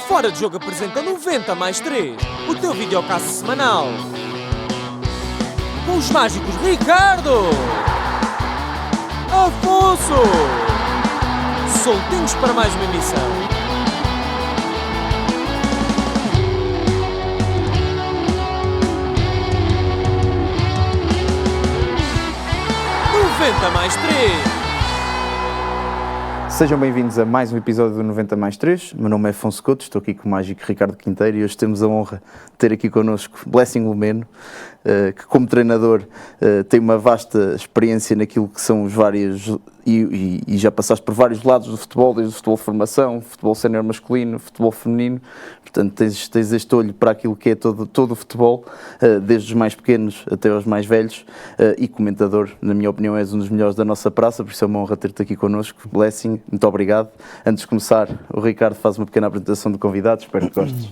Fora de Jogo apresenta 90 mais 3, o teu videocast semanal. Com os mágicos Ricardo, Afonso, soltinhos para mais uma emissão. 90 mais 3. Sejam bem-vindos a mais um episódio do 90 mais 3. Meu nome é Afonso Couto, estou aqui com o mágico Ricardo Quinteiro e hoje temos a honra de ter aqui connosco Blessing Lumeno, que como treinador tem uma vasta experiência naquilo que são os vários, e já passaste por vários lados do futebol, desde o futebol de formação, futebol sénior masculino, futebol feminino, portanto tens este olho para aquilo que é todo o futebol, desde os mais pequenos até aos mais velhos, e comentador, na minha opinião és um dos melhores da nossa praça, por isso é uma honra ter-te aqui connosco. Blessing, muito obrigado. Antes de começar, o Ricardo faz uma pequena apresentação do convidado, espero que gostes.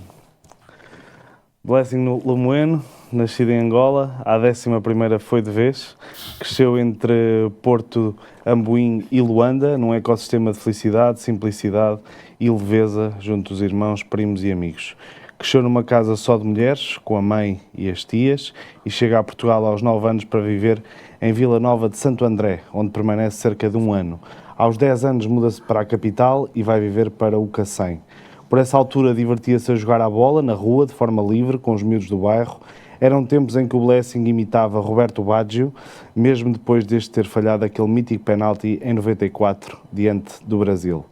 Blessing Lumeno, nascido em Angola, a 11ª foi de vez, cresceu entre Porto, Amboim e Luanda, num ecossistema de felicidade, simplicidade e leveza junto dos irmãos, primos e amigos. Cresceu numa casa só de mulheres, com a mãe e as tias, e chega a Portugal aos 9 anos para viver em Vila Nova de Santo André, onde permanece cerca de um ano. Aos 10 anos muda-se para a capital e vai viver para o Cacém. Por essa altura divertia-se a jogar à bola na rua, de forma livre, com os miúdos do bairro. Eram tempos em que o Blessing imitava Roberto Baggio, mesmo depois deste ter falhado aquele mítico penalti em 94, diante do Brasil.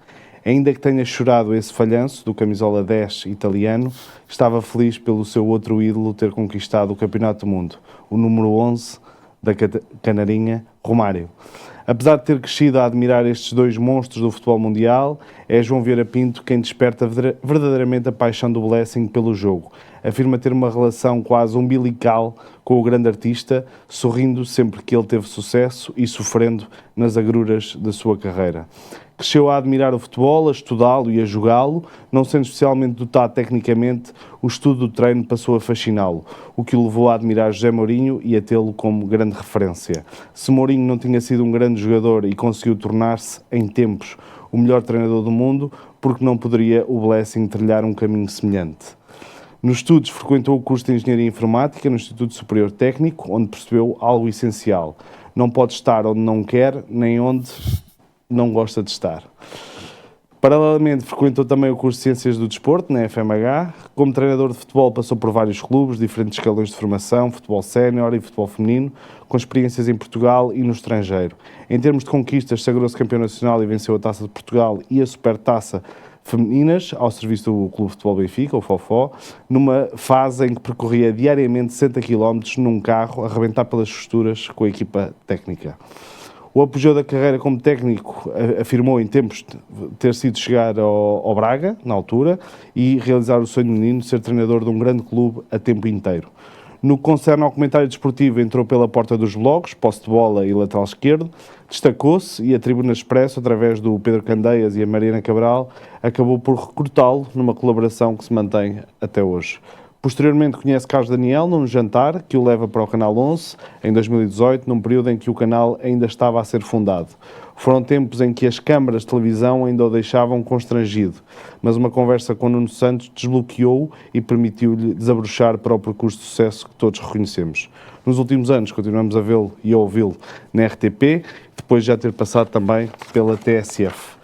Ainda que tenha chorado esse falhanço do camisola 10 italiano, estava feliz pelo seu outro ídolo ter conquistado o Campeonato do Mundo, o número 11 da Canarinha, Romário. Apesar de ter crescido a admirar estes dois monstros do futebol mundial, é João Vieira Pinto quem desperta verdadeiramente a paixão do Blessing pelo jogo. Afirma ter uma relação quase umbilical com o grande artista, sorrindo sempre que ele teve sucesso e sofrendo nas agruras da sua carreira. Cresceu a admirar o futebol, a estudá-lo e a jogá-lo, não sendo especialmente dotado tecnicamente, o estudo do treino passou a fasciná-lo, o que o levou a admirar José Mourinho e a tê-lo como grande referência. Se Mourinho não tinha sido um grande jogador e conseguiu tornar-se, em tempos, o melhor treinador do mundo, porque não poderia o Blessing trilhar um caminho semelhante? Nos estudos, frequentou o curso de Engenharia Informática no Instituto Superior Técnico, onde percebeu algo essencial. Não pode estar onde não quer, nem onde não gosta de estar. Paralelamente, frequentou também o curso de Ciências do Desporto, na FMH. Como treinador de futebol, passou por vários clubes, diferentes escalões de formação, futebol sénior e futebol feminino, com experiências em Portugal e no estrangeiro. Em termos de conquistas, sagrou-se campeão nacional e venceu a Taça de Portugal e a Supertaça femininas, ao serviço do Clube de Futebol Benfica, o Fofó, numa fase em que percorria diariamente 60 km num carro, a arrebentar pelas costuras com a equipa técnica. O apogeu da carreira como técnico afirmou em tempos ter sido chegar ao Braga, na altura, e realizar o sonho menino de ser treinador de um grande clube a tempo inteiro. No que concerne ao comentário desportivo, entrou pela porta dos blogs, posse de bola e lateral esquerdo, destacou-se e a Tribuna Expresso, através do Pedro Candeias e a Mariana Cabral, acabou por recrutá-lo numa colaboração que se mantém até hoje. Posteriormente conhece Carlos Daniel num jantar que o leva para o Canal 11 em 2018, num período em que o canal ainda estava a ser fundado. Foram tempos em que as câmaras de televisão ainda o deixavam constrangido, mas uma conversa com Nuno Santos desbloqueou-o e permitiu-lhe desabrochar para o percurso de sucesso que todos reconhecemos. Nos últimos anos continuamos a vê-lo e a ouvi-lo na RTP, depois de já ter passado também pela TSF.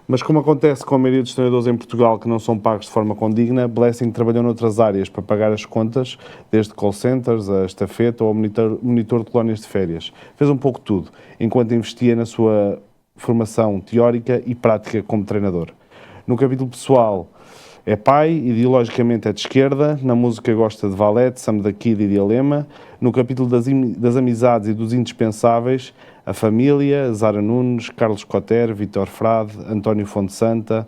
Mas como acontece com a maioria dos treinadores em Portugal que não são pagos de forma condigna, Blessing trabalhou noutras áreas para pagar as contas, desde call centers, a estafeta ou monitor de colónias de férias. Fez um pouco tudo, enquanto investia na sua formação teórica e prática como treinador. No capítulo pessoal, é pai, ideologicamente é de esquerda, na música gosta de Valete, Sam da Kid e Dialema. No capítulo das amizades e dos indispensáveis, a família, Zara Nunes, Carlos Cotter, Vítor Frade, António Fonte Santa,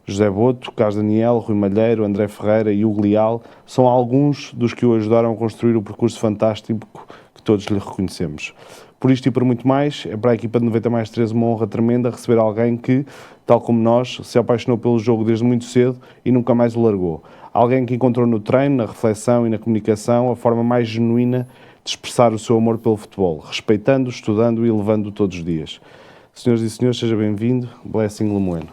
José Boto, Carlos Daniel, Rui Malheiro, André Ferreira e Hugo Leal são alguns dos que o ajudaram a construir o percurso fantástico que todos lhe reconhecemos. Por isto e por muito mais, é para a equipa de 90 mais 3 uma honra tremenda receber alguém que, tal como nós, se apaixonou pelo jogo desde muito cedo e nunca mais o largou. Alguém que encontrou no treino, na reflexão e na comunicação a forma mais genuína de expressar o seu amor pelo futebol, respeitando, estudando e levando-o todos os dias. Senhoras e senhores, seja bem-vindo, Blessing Lumeno.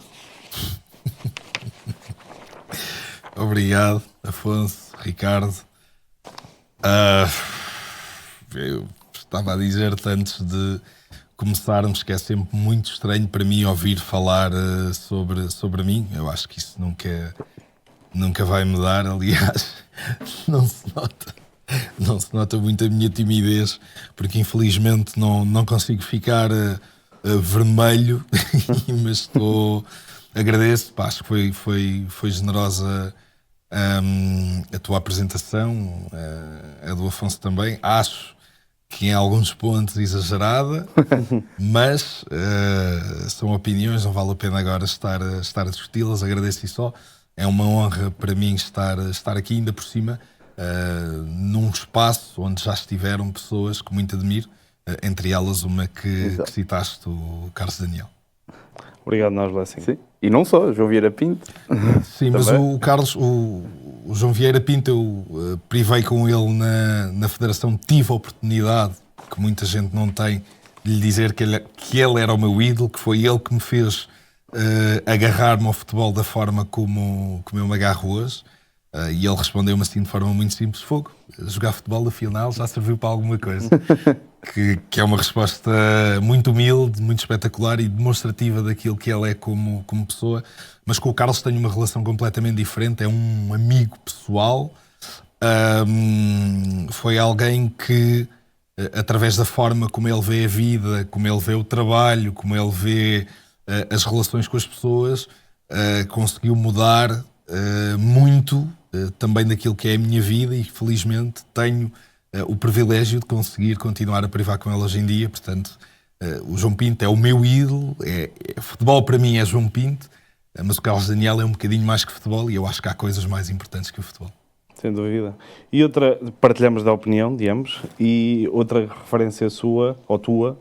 Obrigado, Afonso, Ricardo. Eu estava a dizer-te antes de começarmos que é sempre muito estranho para mim ouvir falar sobre mim. Eu acho que isso nunca vai mudar. Aliás, não se nota muito a minha timidez, porque infelizmente não consigo ficar vermelho, mas agradeço, pá, acho que foi generosa a tua apresentação, a do Afonso também. Acho que em alguns pontos exagerada, mas são opiniões, não vale a pena agora estar a discuti-las. Agradeço e só. É uma honra para mim estar aqui, ainda por cima, num espaço onde já estiveram pessoas que muito admiro, entre elas uma que citaste, o Carlos Daniel. Obrigado, nós, Blessing. Sim. E não só, João Vieira Pinto. Sim, mas o Carlos, o João Vieira Pinto, eu privei com ele na Federação, tive a oportunidade, que muita gente não tem, de lhe dizer que ele era o meu ídolo, que foi ele que me fez agarrar-me ao futebol da forma como eu me agarro hoje. E ele respondeu-me assim de forma muito simples: fogo, jogar futebol da final já serviu para alguma coisa. que é uma resposta muito humilde, muito espetacular e demonstrativa daquilo que ele é como pessoa. Mas com o Carlos tenho uma relação completamente diferente, é um amigo pessoal. Foi alguém que, através da forma como ele vê a vida, como ele vê o trabalho, como ele vê as relações com as pessoas, conseguiu mudar muito também daquilo que é a minha vida, e felizmente tenho o privilégio de conseguir continuar a privar com ele hoje em dia. Portanto, o João Pinto é o meu ídolo, futebol para mim é João Pinto, mas o Carlos Daniel é um bocadinho mais que futebol, e eu acho que há coisas mais importantes que o futebol. Sem dúvida. E outra, partilhamos da opinião de ambos, e outra referência sua, ou tua,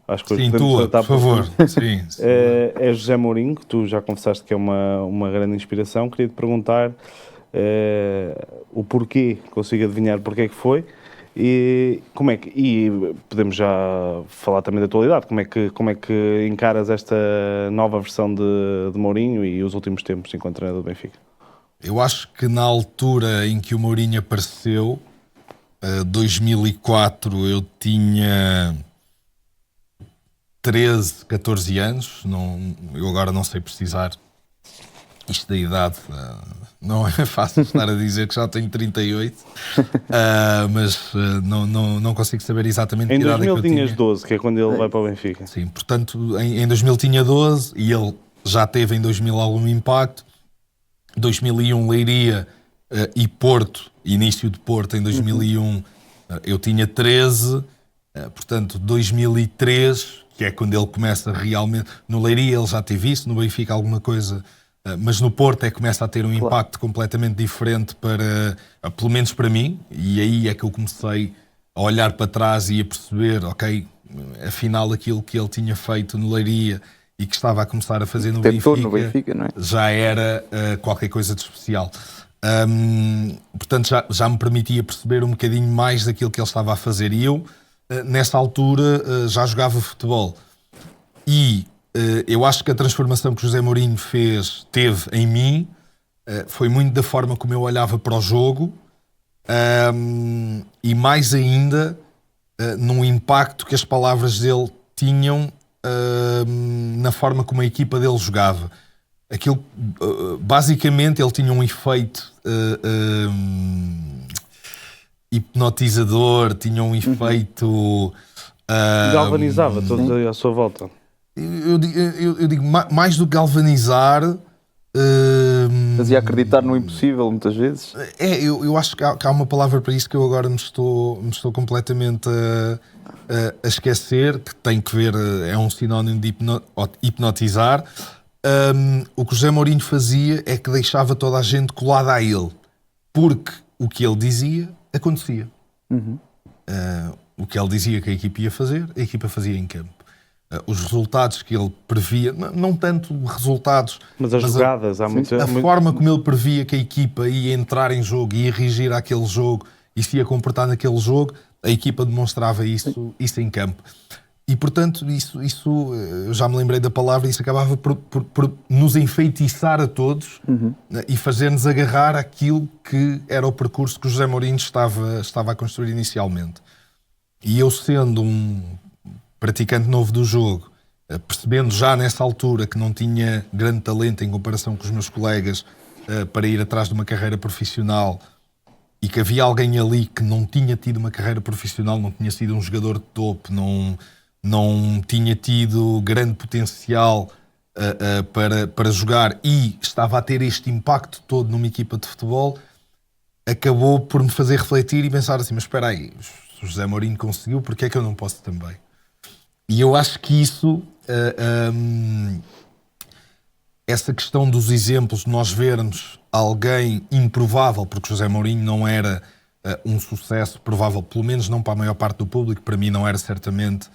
acho que sim, tua, por favor. Sim, é José Mourinho, que tu já confessaste que é uma grande inspiração. Queria te perguntar o porquê, consigo adivinhar porque é que foi, e podemos já falar também da atualidade. Como é que encaras esta nova versão de Mourinho e os últimos tempos enquanto treinador do Benfica? Eu acho que na altura em que o Mourinho apareceu, 2004, eu tinha 13, 14 anos. Eu agora não sei precisar isto da idade. Não é fácil estar a dizer que já tenho 38, mas não consigo saber exatamente que idade é que eu tinha. Em 2000 tinhas 12, que é quando ele vai para o Benfica. Sim, portanto, em 2000 tinha 12 e ele já teve em 2000 algum impacto. 2001 Leiria e Porto, início de Porto em 2001, eu tinha 13, portanto 2003, que é quando ele começa realmente. No Leiria ele já teve isso, no Benfica alguma coisa, mas no Porto é que começa a ter um impacto completamente diferente pelo menos para mim, e aí é que eu comecei a olhar para trás e a perceber, ok, afinal aquilo que ele tinha feito no Leiria e que estava a começar a fazer no Benfica, não é? Já era qualquer coisa de especial. Portanto, já me permitia perceber um bocadinho mais daquilo que ele estava a fazer. E eu, nessa altura, já jogava futebol. E eu acho que a transformação que José Mourinho teve em mim foi muito da forma como eu olhava para o jogo, e mais ainda num impacto que as palavras dele tinham na forma como a equipa dele jogava. Aquilo, basicamente, ele tinha um efeito hipnotizador, tinha um efeito... galvanizava todos à sua volta. Eu digo, mais do que galvanizar... Fazia acreditar no impossível, muitas vezes. Eu acho que há uma palavra para isso que eu agora me estou completamente a esquecer, que tem que ver, é um sinónimo de hipnotizar. O que o José Mourinho fazia é que deixava toda a gente colada a ele, porque o que ele dizia acontecia. O que ele dizia que a equipa ia fazer, a equipa fazia em campo. Os resultados que ele previa, não tanto resultados, mas as jogadas, a forma como ele previa que a equipa ia entrar em jogo, ia reagir àquele jogo e se ia comportar naquele jogo, a equipa demonstrava isso em campo. E, portanto, isso eu já me lembrei da palavra, isso acabava por nos enfeitiçar a todos, né, e fazer-nos agarrar àquilo que era o percurso que o José Mourinho estava a construir inicialmente. E eu, sendo um praticante novo do jogo, percebendo já nessa altura que não tinha grande talento em comparação com os meus colegas para ir atrás de uma carreira profissional, e que havia alguém ali que não tinha tido uma carreira profissional, não tinha sido um jogador de topo, não tinha tido grande potencial para jogar e estava a ter este impacto todo numa equipa de futebol, acabou por me fazer refletir e pensar assim, mas espera aí, se o José Mourinho conseguiu, porque é que eu não posso também? E eu acho que isso, essa questão dos exemplos, de nós vermos alguém improvável, porque José Mourinho não era um sucesso provável, pelo menos não para a maior parte do público, para mim não era certamente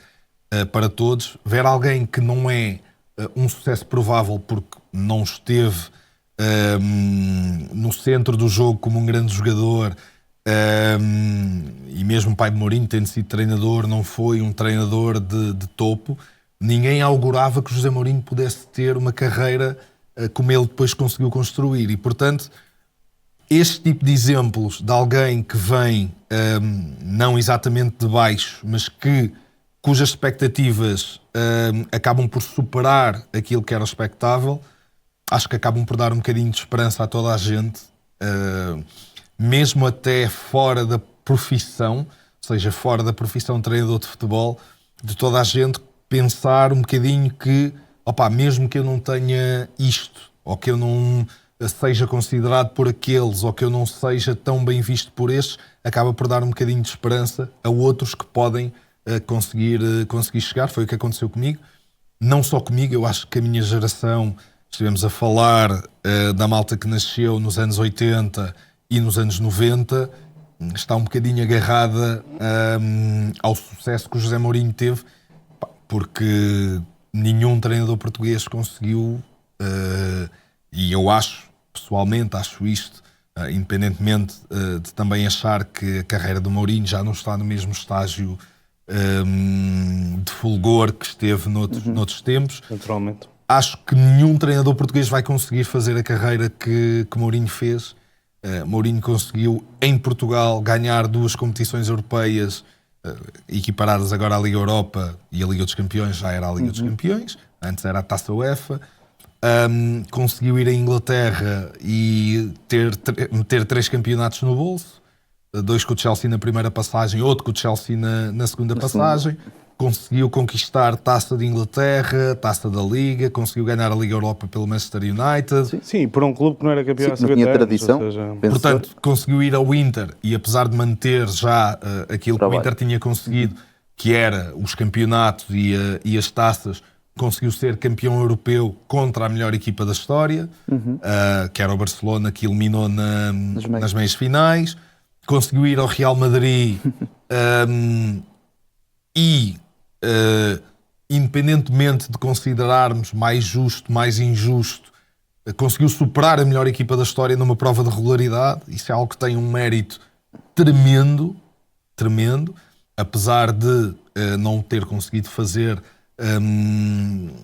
para todos, ver alguém que não é um sucesso provável porque não esteve no centro do jogo como um grande jogador, e mesmo o pai de Mourinho, tendo sido treinador, não foi um treinador de topo, ninguém augurava que o José Mourinho pudesse ter uma carreira como ele depois conseguiu construir. E, portanto, este tipo de exemplos de alguém que vem não exatamente de baixo, mas cujas expectativas acabam por superar aquilo que era expectável, acho que acabam por dar um bocadinho de esperança a toda a gente, mesmo até fora da profissão, ou seja, fora da profissão de treinador de futebol, de toda a gente pensar um bocadinho que, mesmo que eu não tenha isto, ou que eu não seja considerado por aqueles, ou que eu não seja tão bem visto por estes, acaba por dar um bocadinho de esperança a outros que podem conseguir chegar. Foi o que aconteceu comigo. Não só comigo, eu acho que a minha geração, estivemos a falar da malta que nasceu nos anos 80 e nos anos 90, está um bocadinho agarrada ao sucesso que o José Mourinho teve, porque nenhum treinador português conseguiu, e eu pessoalmente acho isto, independentemente de também achar que a carreira do Mourinho já não está no mesmo estágio de fulgor que esteve noutros tempos. Naturalmente. Acho que nenhum treinador português vai conseguir fazer a carreira que Mourinho fez. Mourinho conseguiu, em Portugal, ganhar 2 competições europeias equiparadas agora à Liga Europa, e a Liga dos Campeões já era a Liga dos Campeões, antes era a Taça UEFA. Conseguiu ir à Inglaterra e meter 3 campeonatos no bolso, 2 com o Chelsea na primeira passagem, outro com o Chelsea na segunda passagem. Conseguiu conquistar Taça de Inglaterra, Taça da Liga, conseguiu ganhar a Liga Europa pelo Manchester United. Sim, por um clube que não era campeão há 50 não tinha anos, tradição. ou seja, Portanto, conseguiu ir ao Inter e, apesar de manter já aquilo que o Inter tinha conseguido, que era os campeonatos e as taças, conseguiu ser campeão europeu contra a melhor equipa da história, que era o Barcelona, que eliminou nas meias finais. Conseguiu ir ao Real Madrid e, independentemente de considerarmos mais justo, mais injusto, conseguiu superar a melhor equipa da história numa prova de regularidade. Isso é algo que tem um mérito tremendo, apesar de não ter conseguido fazer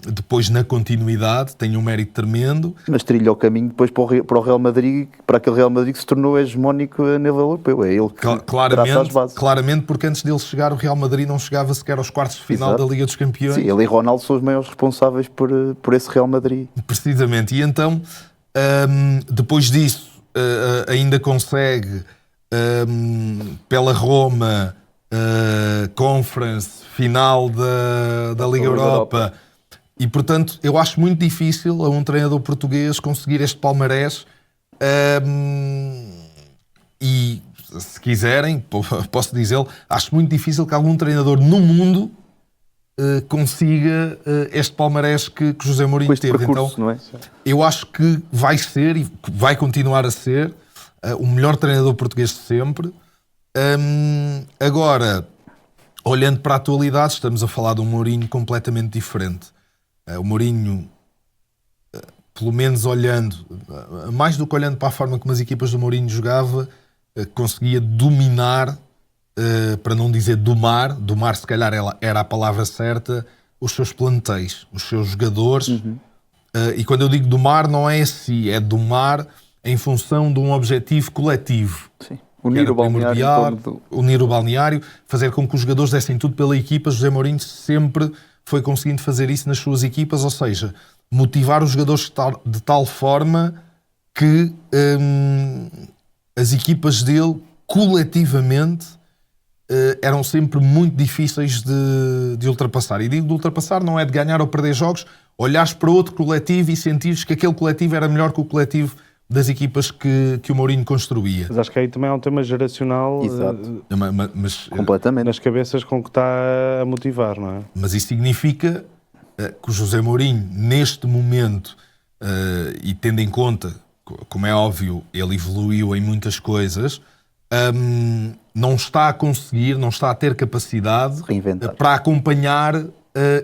depois na continuidade, tem um mérito tremendo. Mas trilha o caminho depois para o Real Madrid, para aquele Real Madrid que se tornou hegemónico a nível europeu. É ele que traça as bases. Claramente, porque antes dele chegar, o Real Madrid não chegava sequer aos quartos de final da Liga dos Campeões. Sim, ele e Ronaldo são os maiores responsáveis por esse Real Madrid. Precisamente. E então, depois disso, ainda consegue, pela Roma, Conference, final da Liga Europa. E, portanto, eu acho muito difícil a um treinador português conseguir este palmarés. E, se quiserem, posso dizê-lo, acho muito difícil que algum treinador no mundo consiga este palmarés que José Mourinho teve. Percurso, então, não é? eu acho que vai ser e vai continuar a ser o melhor treinador português de sempre. Agora, olhando para a atualidade, estamos a falar de um Mourinho completamente diferente. O Mourinho, pelo menos olhando, mais do que olhando para a forma como as equipas do Mourinho jogava, conseguia dominar para não dizer domar se calhar era a palavra certa, os seus plantéis, os seus jogadores. E quando eu digo domar, não é assim, é domar em função de um objetivo coletivo. Sim. Unir o balneário em torno do... Unir o balneário, fazer com que os jogadores dessem tudo pela equipa. José Mourinho sempre foi conseguindo fazer isso nas suas equipas, ou seja, motivar os jogadores de tal forma que as equipas dele, coletivamente, eram sempre muito difíceis de ultrapassar. E digo de ultrapassar não é de ganhar ou perder jogos, olhares para outro coletivo e sentires que aquele coletivo era melhor que o coletivo das equipas que o Mourinho construía. Mas acho que aí também é um tema geracional. Exato. Mas, Completamente. Nas cabeças com que está a motivar, não é? mas isso significa que o José Mourinho, neste momento, e tendo em conta, como é óbvio, ele evoluiu em muitas coisas, não está a conseguir, não está a ter capacidade Reinventar. para acompanhar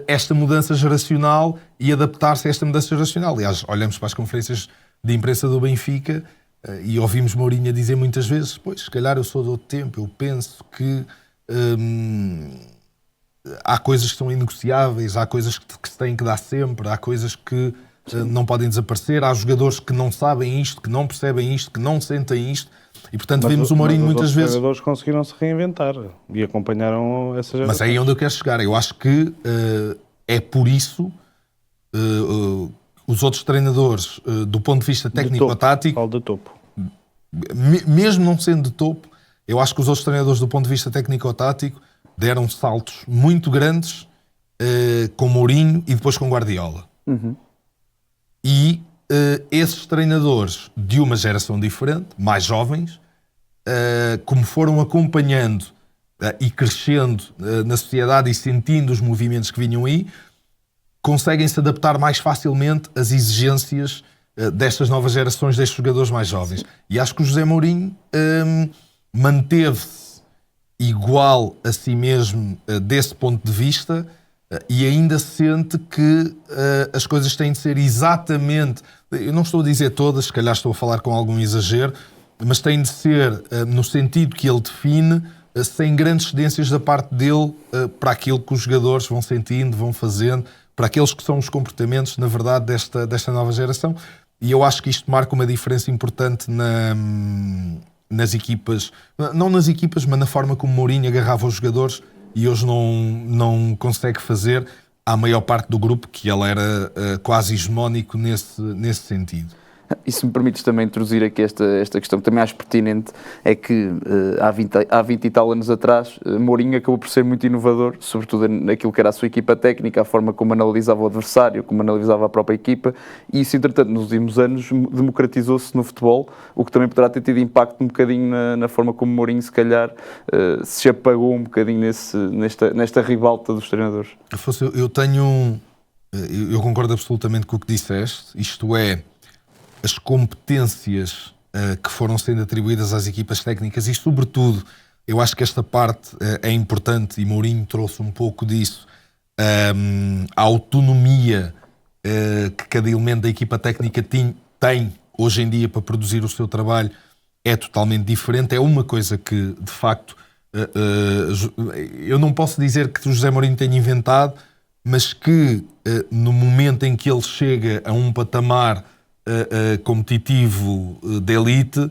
esta mudança geracional e adaptar-se a esta mudança geracional. Aliás, olhamos para as conferências de imprensa do Benfica e ouvimos Mourinho a dizer muitas vezes: pois, se calhar eu sou de outro tempo, eu penso que há coisas que são inegociáveis, há coisas que se têm que dar sempre, há coisas que não podem desaparecer, há jogadores que não sabem isto, que não percebem isto, que não sentem isto, e portanto vemos o Mourinho muitas vezes... Os jogadores conseguiram se reinventar e acompanharam essa geração. Mas é aí onde eu quero chegar. Eu acho que é por isso os outros treinadores, do ponto de vista técnico-tático, Falo de topo. mesmo não sendo de topo, eu acho que os outros treinadores, do ponto de vista técnico-tático, deram saltos muito grandes com Mourinho e depois com Guardiola. E esses treinadores de uma geração diferente, mais jovens, como foram acompanhando e crescendo na sociedade e sentindo os movimentos que vinham aí, conseguem se adaptar mais facilmente às exigências destas novas gerações, destes jogadores mais jovens. E acho que o José Mourinho manteve-se igual a si mesmo desse ponto de vista e ainda sente que as coisas têm de ser exatamente... Eu não estou a dizer todas, se calhar estou a falar com algum exagero, mas têm de ser no sentido que ele define, sem grandes cedências da parte dele para aquilo que os jogadores vão sentindo, vão fazendo, para aqueles que são os comportamentos, na verdade, desta nova geração. E eu acho que isto marca uma diferença importante nas equipas, não nas equipas, mas na forma como Mourinho agarrava os jogadores e hoje não consegue fazer à maior parte do grupo, que ele era quase hegemónico nesse sentido. E se me permites também introduzir aqui esta questão que também acho pertinente, é que há 20 e tal anos atrás, Mourinho acabou por ser muito inovador, sobretudo naquilo que era a sua equipa técnica, a forma como analisava o adversário, como analisava a própria equipa, e isso, entretanto, nos últimos anos democratizou-se no futebol, o que também poderá ter tido impacto um bocadinho na forma como Mourinho, se calhar, se apagou um bocadinho nesta ribalta dos treinadores. Afonso, eu concordo absolutamente com o que disseste, isto é, as competências que foram sendo atribuídas às equipas técnicas e, sobretudo, eu acho que esta parte é importante e Mourinho trouxe um pouco disso, a autonomia que cada elemento da equipa técnica tem hoje em dia para produzir o seu trabalho é totalmente diferente. É uma coisa que, de facto, eu não posso dizer que o José Mourinho tenha inventado, mas que no momento em que ele chega a um patamar competitivo de elite,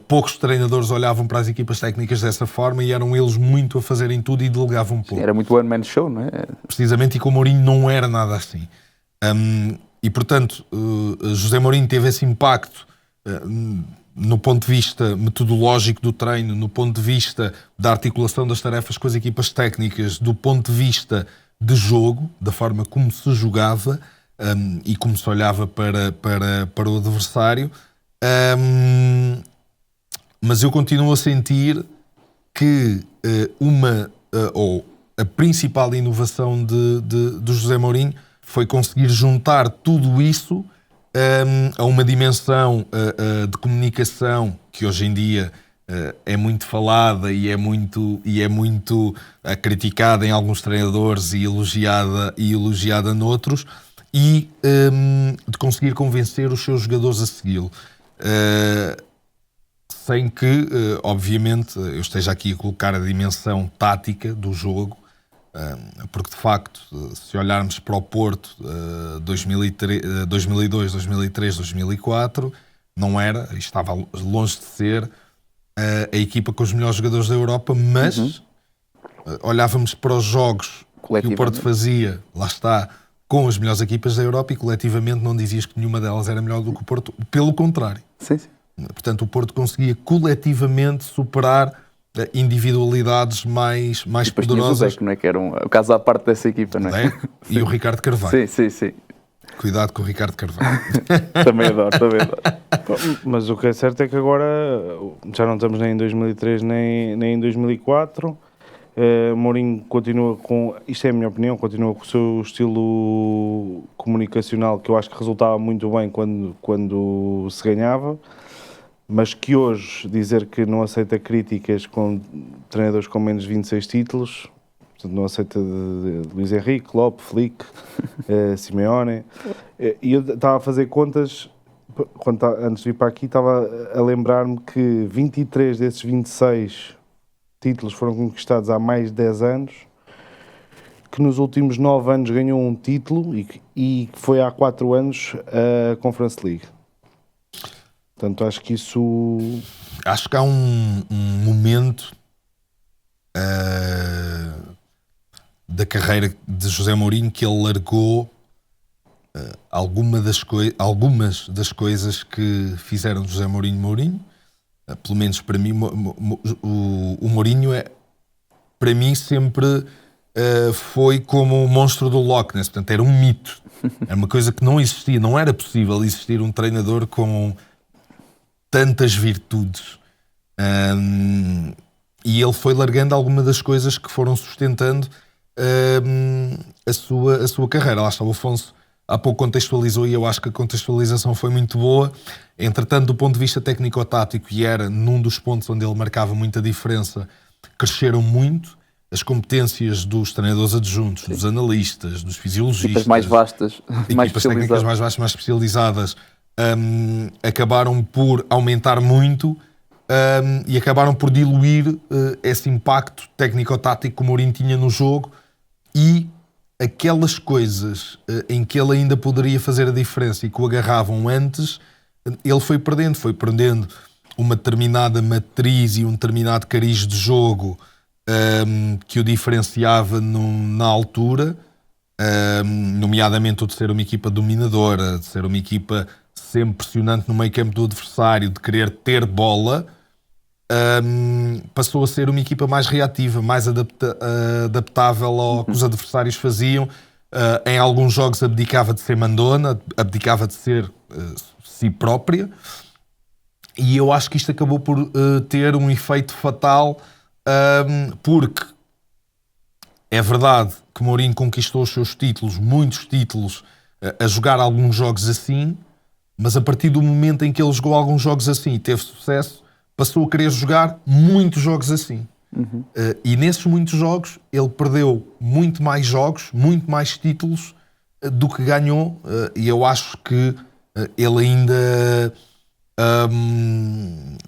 poucos treinadores olhavam para as equipas técnicas dessa forma e eram eles muito a fazerem tudo e delegavam pouco. Era muito one-man show, não é? Precisamente, e com o Mourinho não era nada assim. E, portanto, José Mourinho teve esse impacto no ponto de vista metodológico do treino, no ponto de vista da articulação das tarefas com as equipas técnicas, do ponto de vista de jogo, da forma como se jogava, e como se olhava para o adversário, mas eu continuo a sentir que a principal inovação do José Mourinho foi conseguir juntar tudo isso a uma dimensão de comunicação que hoje em dia é muito falada e é muito criticada em alguns treinadores e elogiada noutros, e de conseguir convencer os seus jogadores a segui-lo. sem que, obviamente, eu esteja aqui a colocar a dimensão tática do jogo, porque de facto, se olharmos para o Porto 2002, 2003, 2004, não era, estava longe de ser a equipa com os melhores jogadores da Europa, mas olhávamos para os jogos que o Porto fazia, lá está, com as melhores equipas da Europa, e coletivamente não dizias que nenhuma delas era melhor do que o Porto, pelo contrário. Sim, sim. Portanto, o Porto conseguia coletivamente superar individualidades mais poderosas. O Deco, não é? Que era o caso à parte dessa equipa, não é? E o Ricardo Carvalho. Sim. Cuidado com o Ricardo Carvalho. Também adoro. Mas o que é certo é que agora já não estamos nem em 2003 nem em 2004. Mourinho continua com, isto é a minha opinião, continua com o seu estilo comunicacional, que eu acho que resultava muito bem quando se ganhava, mas que hoje dizer que não aceita críticas com treinadores com menos de 26 títulos, portanto não aceita de Luís Henrique, Klopp, Flick, Simeone, e eu estava a fazer contas, antes de vir para aqui estava a lembrar-me que 23 desses 26 títulos foram conquistados há mais de 10 anos, que nos últimos 9 anos ganhou um título e que foi há 4 anos a Conference League. Portanto, acho que isso... Acho que há um momento da carreira de José Mourinho que ele largou algumas das coisas que fizeram José Mourinho. Pelo menos para mim, o Mourinho para mim sempre foi como o monstro do Loch Ness, portanto era um mito, era uma coisa que não existia, não era possível existir um treinador com tantas virtudes, e ele foi largando algumas das coisas que foram sustentando a sua carreira. Lá está, o Afonso há pouco contextualizou, e eu acho que a contextualização foi muito boa. Entretanto, do ponto de vista técnico-tático, e era num dos pontos onde ele marcava muita diferença, cresceram muito as competências dos treinadores adjuntos, dos analistas, dos fisiologistas. Equipas mais vastas, equipas técnicas mais vastas, mais especializadas, acabaram por aumentar muito e acabaram por diluir esse impacto técnico-tático que o Mourinho tinha no jogo, e aquelas coisas em que ele ainda poderia fazer a diferença e que o agarravam antes, ele foi perdendo uma determinada matriz e um determinado cariz de jogo que o diferenciava na altura, nomeadamente o de ser uma equipa dominadora, de ser uma equipa sempre pressionante no meio campo do adversário, de querer ter bola. Passou a ser uma equipa mais reativa, mais adaptável ao que os adversários faziam. Em alguns jogos abdicava de ser mandona, abdicava de ser si própria, e eu acho que isto acabou por ter um efeito fatal, porque é verdade que Mourinho conquistou os seus títulos, muitos títulos, a jogar alguns jogos assim, mas a partir do momento em que ele jogou alguns jogos assim e teve sucesso, passou a querer jogar muitos jogos assim. E nesses muitos jogos ele perdeu muito mais jogos, muito mais títulos do que ganhou, e eu acho que ele ainda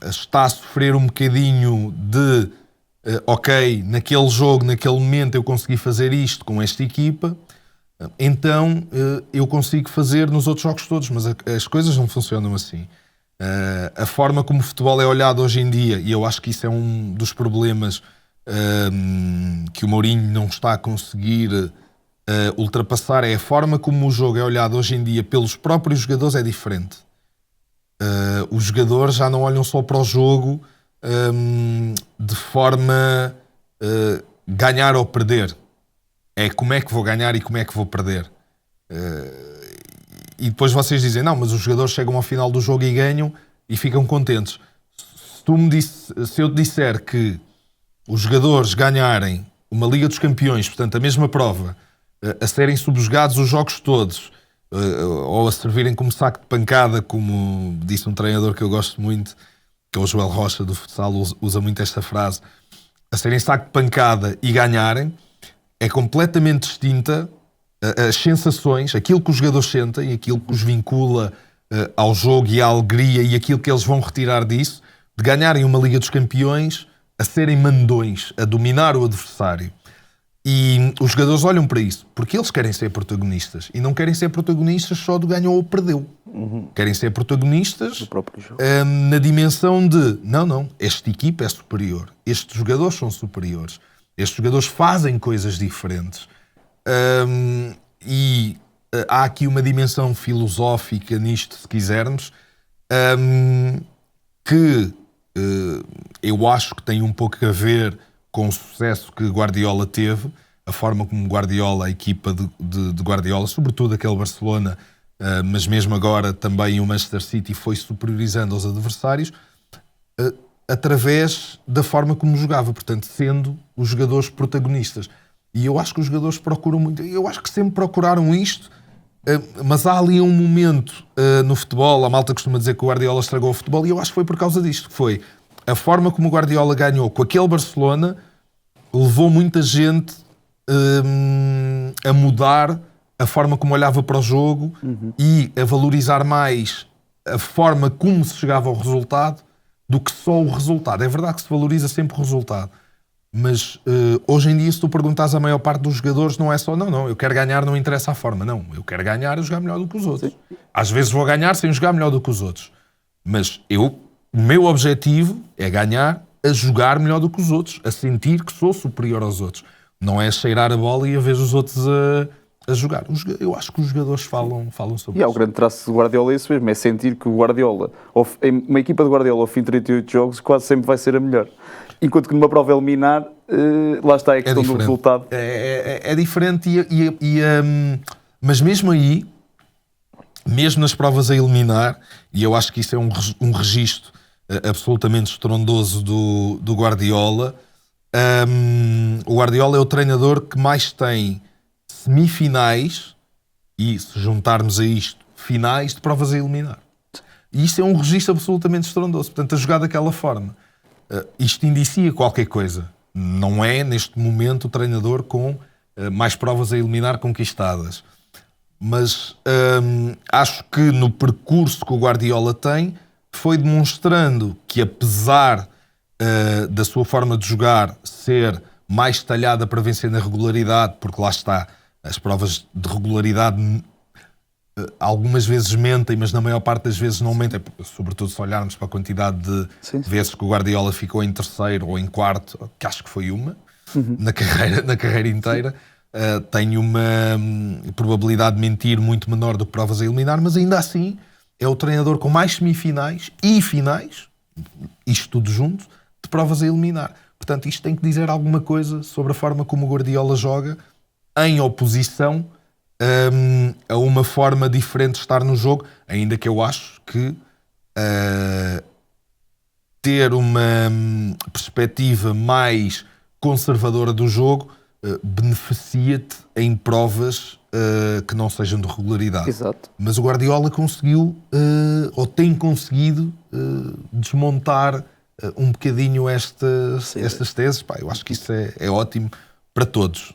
está a sofrer um bocadinho de ok, naquele jogo, naquele momento eu consegui fazer isto com esta equipa, então eu consigo fazer nos outros jogos todos, mas as coisas não funcionam assim. A forma como o futebol é olhado hoje em dia, e eu acho que isso é um dos problemas que o Mourinho não está a conseguir ultrapassar, é a forma como o jogo é olhado hoje em dia pelos próprios jogadores é diferente. Os jogadores já não olham só para o jogo de forma ganhar ou perder. É como é que vou ganhar e como é que vou perder. E depois vocês dizem, não, mas os jogadores chegam ao final do jogo e ganham e ficam contentes. Se eu te disser que os jogadores ganharem uma Liga dos Campeões, portanto a mesma prova, a serem subjugados os jogos todos, ou a servirem como saco de pancada, como disse um treinador que eu gosto muito, que é o Joel Rocha do futsal, usa muito esta frase, a serem saco de pancada e ganharem, é completamente distinta. As sensações, aquilo que os jogadores sentem, aquilo que os vincula ao jogo e à alegria, e aquilo que eles vão retirar disso, de ganharem uma Liga dos Campeões a serem mandões, a dominar o adversário. E os jogadores olham para isso, porque eles querem ser protagonistas. E não querem ser protagonistas só do ganhou ou perdeu. Querem ser protagonistas Do próprio jogo. na dimensão de, não, esta equipa é superior. Estes jogadores são superiores. Estes jogadores fazem coisas diferentes. Há aqui uma dimensão filosófica nisto, se quisermos, que eu acho que tem um pouco a ver com o sucesso que Guardiola teve, a forma como Guardiola, a equipa de Guardiola, sobretudo aquele Barcelona, mas mesmo agora também o Manchester City, foi superiorizando aos adversários através da forma como jogava, portanto, sendo os jogadores protagonistas. E eu acho que os jogadores procuram muito, eu acho que sempre procuraram isto, mas há ali um momento no futebol, a malta costuma dizer que o Guardiola estragou o futebol, e eu acho que foi por causa disto, que foi a forma como o Guardiola ganhou com aquele Barcelona, levou muita gente a mudar a forma como olhava para o jogo e a valorizar mais a forma como se chegava ao resultado do que só o resultado. É verdade que se valoriza sempre o resultado, mas hoje em dia, se tu perguntares a maior parte dos jogadores, não é só não, eu quero ganhar, não interessa a forma. Não, eu quero ganhar a jogar melhor do que os outros. Sim. Às vezes vou ganhar sem jogar melhor do que os outros, mas o meu objetivo é ganhar a jogar melhor do que os outros, a sentir que sou superior aos outros. Não é cheirar a bola e a ver os outros a jogar. Eu acho que os jogadores falam sobre isso. E o grande traço de Guardiola é isso mesmo, é sentir que o Guardiola, uma equipa de Guardiola ao fim de 38 jogos, quase sempre vai ser a melhor. Enquanto que numa prova eliminar, lá está a questão do resultado. É diferente, mas mesmo aí, mesmo nas provas a eliminar, e eu acho que isso é um registro absolutamente estrondoso do Guardiola, o Guardiola é o treinador que mais tem semifinais e, se juntarmos a isto, finais de provas a eliminar. E isto é um registro absolutamente estrondoso. Portanto, a jogar daquela forma, isto indicia qualquer coisa. Não é, neste momento, o treinador com mais provas a eliminar conquistadas. Mas acho que no percurso que o Guardiola tem, foi demonstrando que, apesar da sua forma de jogar ser mais talhada para vencer na regularidade, porque lá está, as provas de regularidade algumas vezes mentem, mas na maior parte das vezes não mentem, sobretudo se olharmos para a quantidade de vezes que o Guardiola ficou em terceiro ou em quarto, que acho que foi uma, na carreira inteira. Tem uma probabilidade de mentir muito menor do que provas a eliminar, mas ainda assim é o treinador com mais semifinais e finais, isto tudo junto, de provas a eliminar. Portanto, isto tem que dizer alguma coisa sobre a forma como o Guardiola joga em oposição a uma forma diferente de estar no jogo, ainda que eu acho que ter uma perspectiva mais conservadora do jogo beneficia-te em provas que não sejam de regularidade. Exato. Mas o Guardiola conseguiu, ou tem conseguido, desmontar um bocadinho estas teses. Pá, eu acho que isso é ótimo para todos.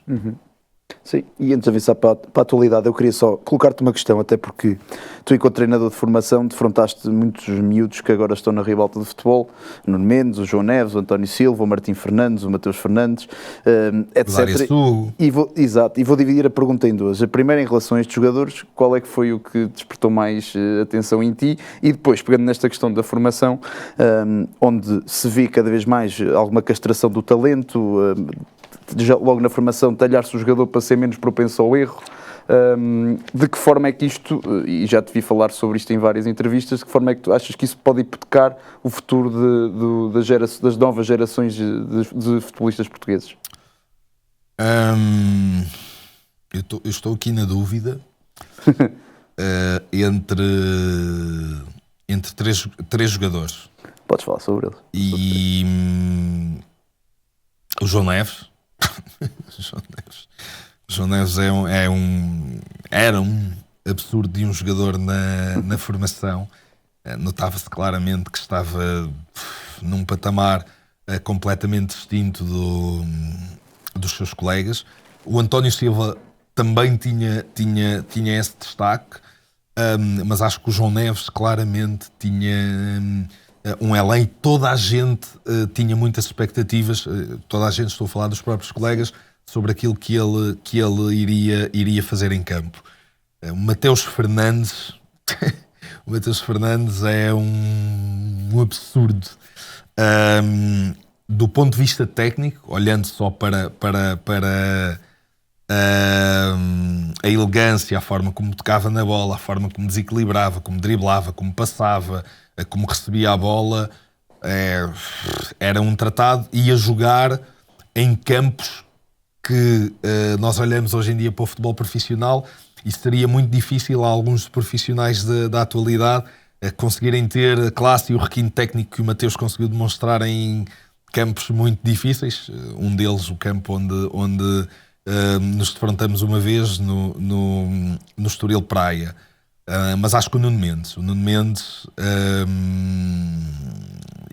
Sim, e antes de avançar para a atualidade, eu queria só colocar-te uma questão, até porque tu, enquanto treinador de formação, defrontaste muitos miúdos que agora estão na ribalta de futebol, Nuno Mendes, o João Neves, o António Silva, o Martim Fernandes, o Mateus Fernandes, etc. E vou dividir a pergunta em duas. A primeira, em relação a estes jogadores, qual é que foi o que despertou mais atenção em ti? E depois, pegando nesta questão da formação, onde se vê cada vez mais alguma castração do talento, já logo na formação, talhar-se o jogador para ser menos propenso ao erro. De que forma é que isto, e já te vi falar sobre isto em várias entrevistas, de que forma é que tu achas que isso pode hipotecar o futuro das novas gerações de futebolistas portugueses? Eu estou aqui na dúvida entre três jogadores. Podes falar sobre ele. E o João Neves. João Neves era um absurdo de um jogador na formação. Notava-se claramente que estava num patamar completamente distinto dos seus colegas. O António Silva também tinha esse destaque, mas acho que o João Neves claramente tinha um Elen, toda a gente tinha muitas expectativas, toda a gente, estou a falar dos próprios colegas, sobre aquilo que ele iria fazer em campo. O Mateus Fernandes, o Mateus Fernandes é um absurdo. Do ponto de vista técnico, olhando só para a elegância, a forma como tocava na bola, a forma como desequilibrava, como driblava, como passava, como recebia a bola, era um tratado. Ia jogar em campos que nós olhamos hoje em dia para o futebol profissional e seria muito difícil a alguns profissionais da atualidade conseguirem ter a classe e o requinte técnico que o Mateus conseguiu demonstrar em campos muito difíceis. Um deles, o campo onde nos defrontamos uma vez no Estoril Praia. Mas acho que o Nuno Mendes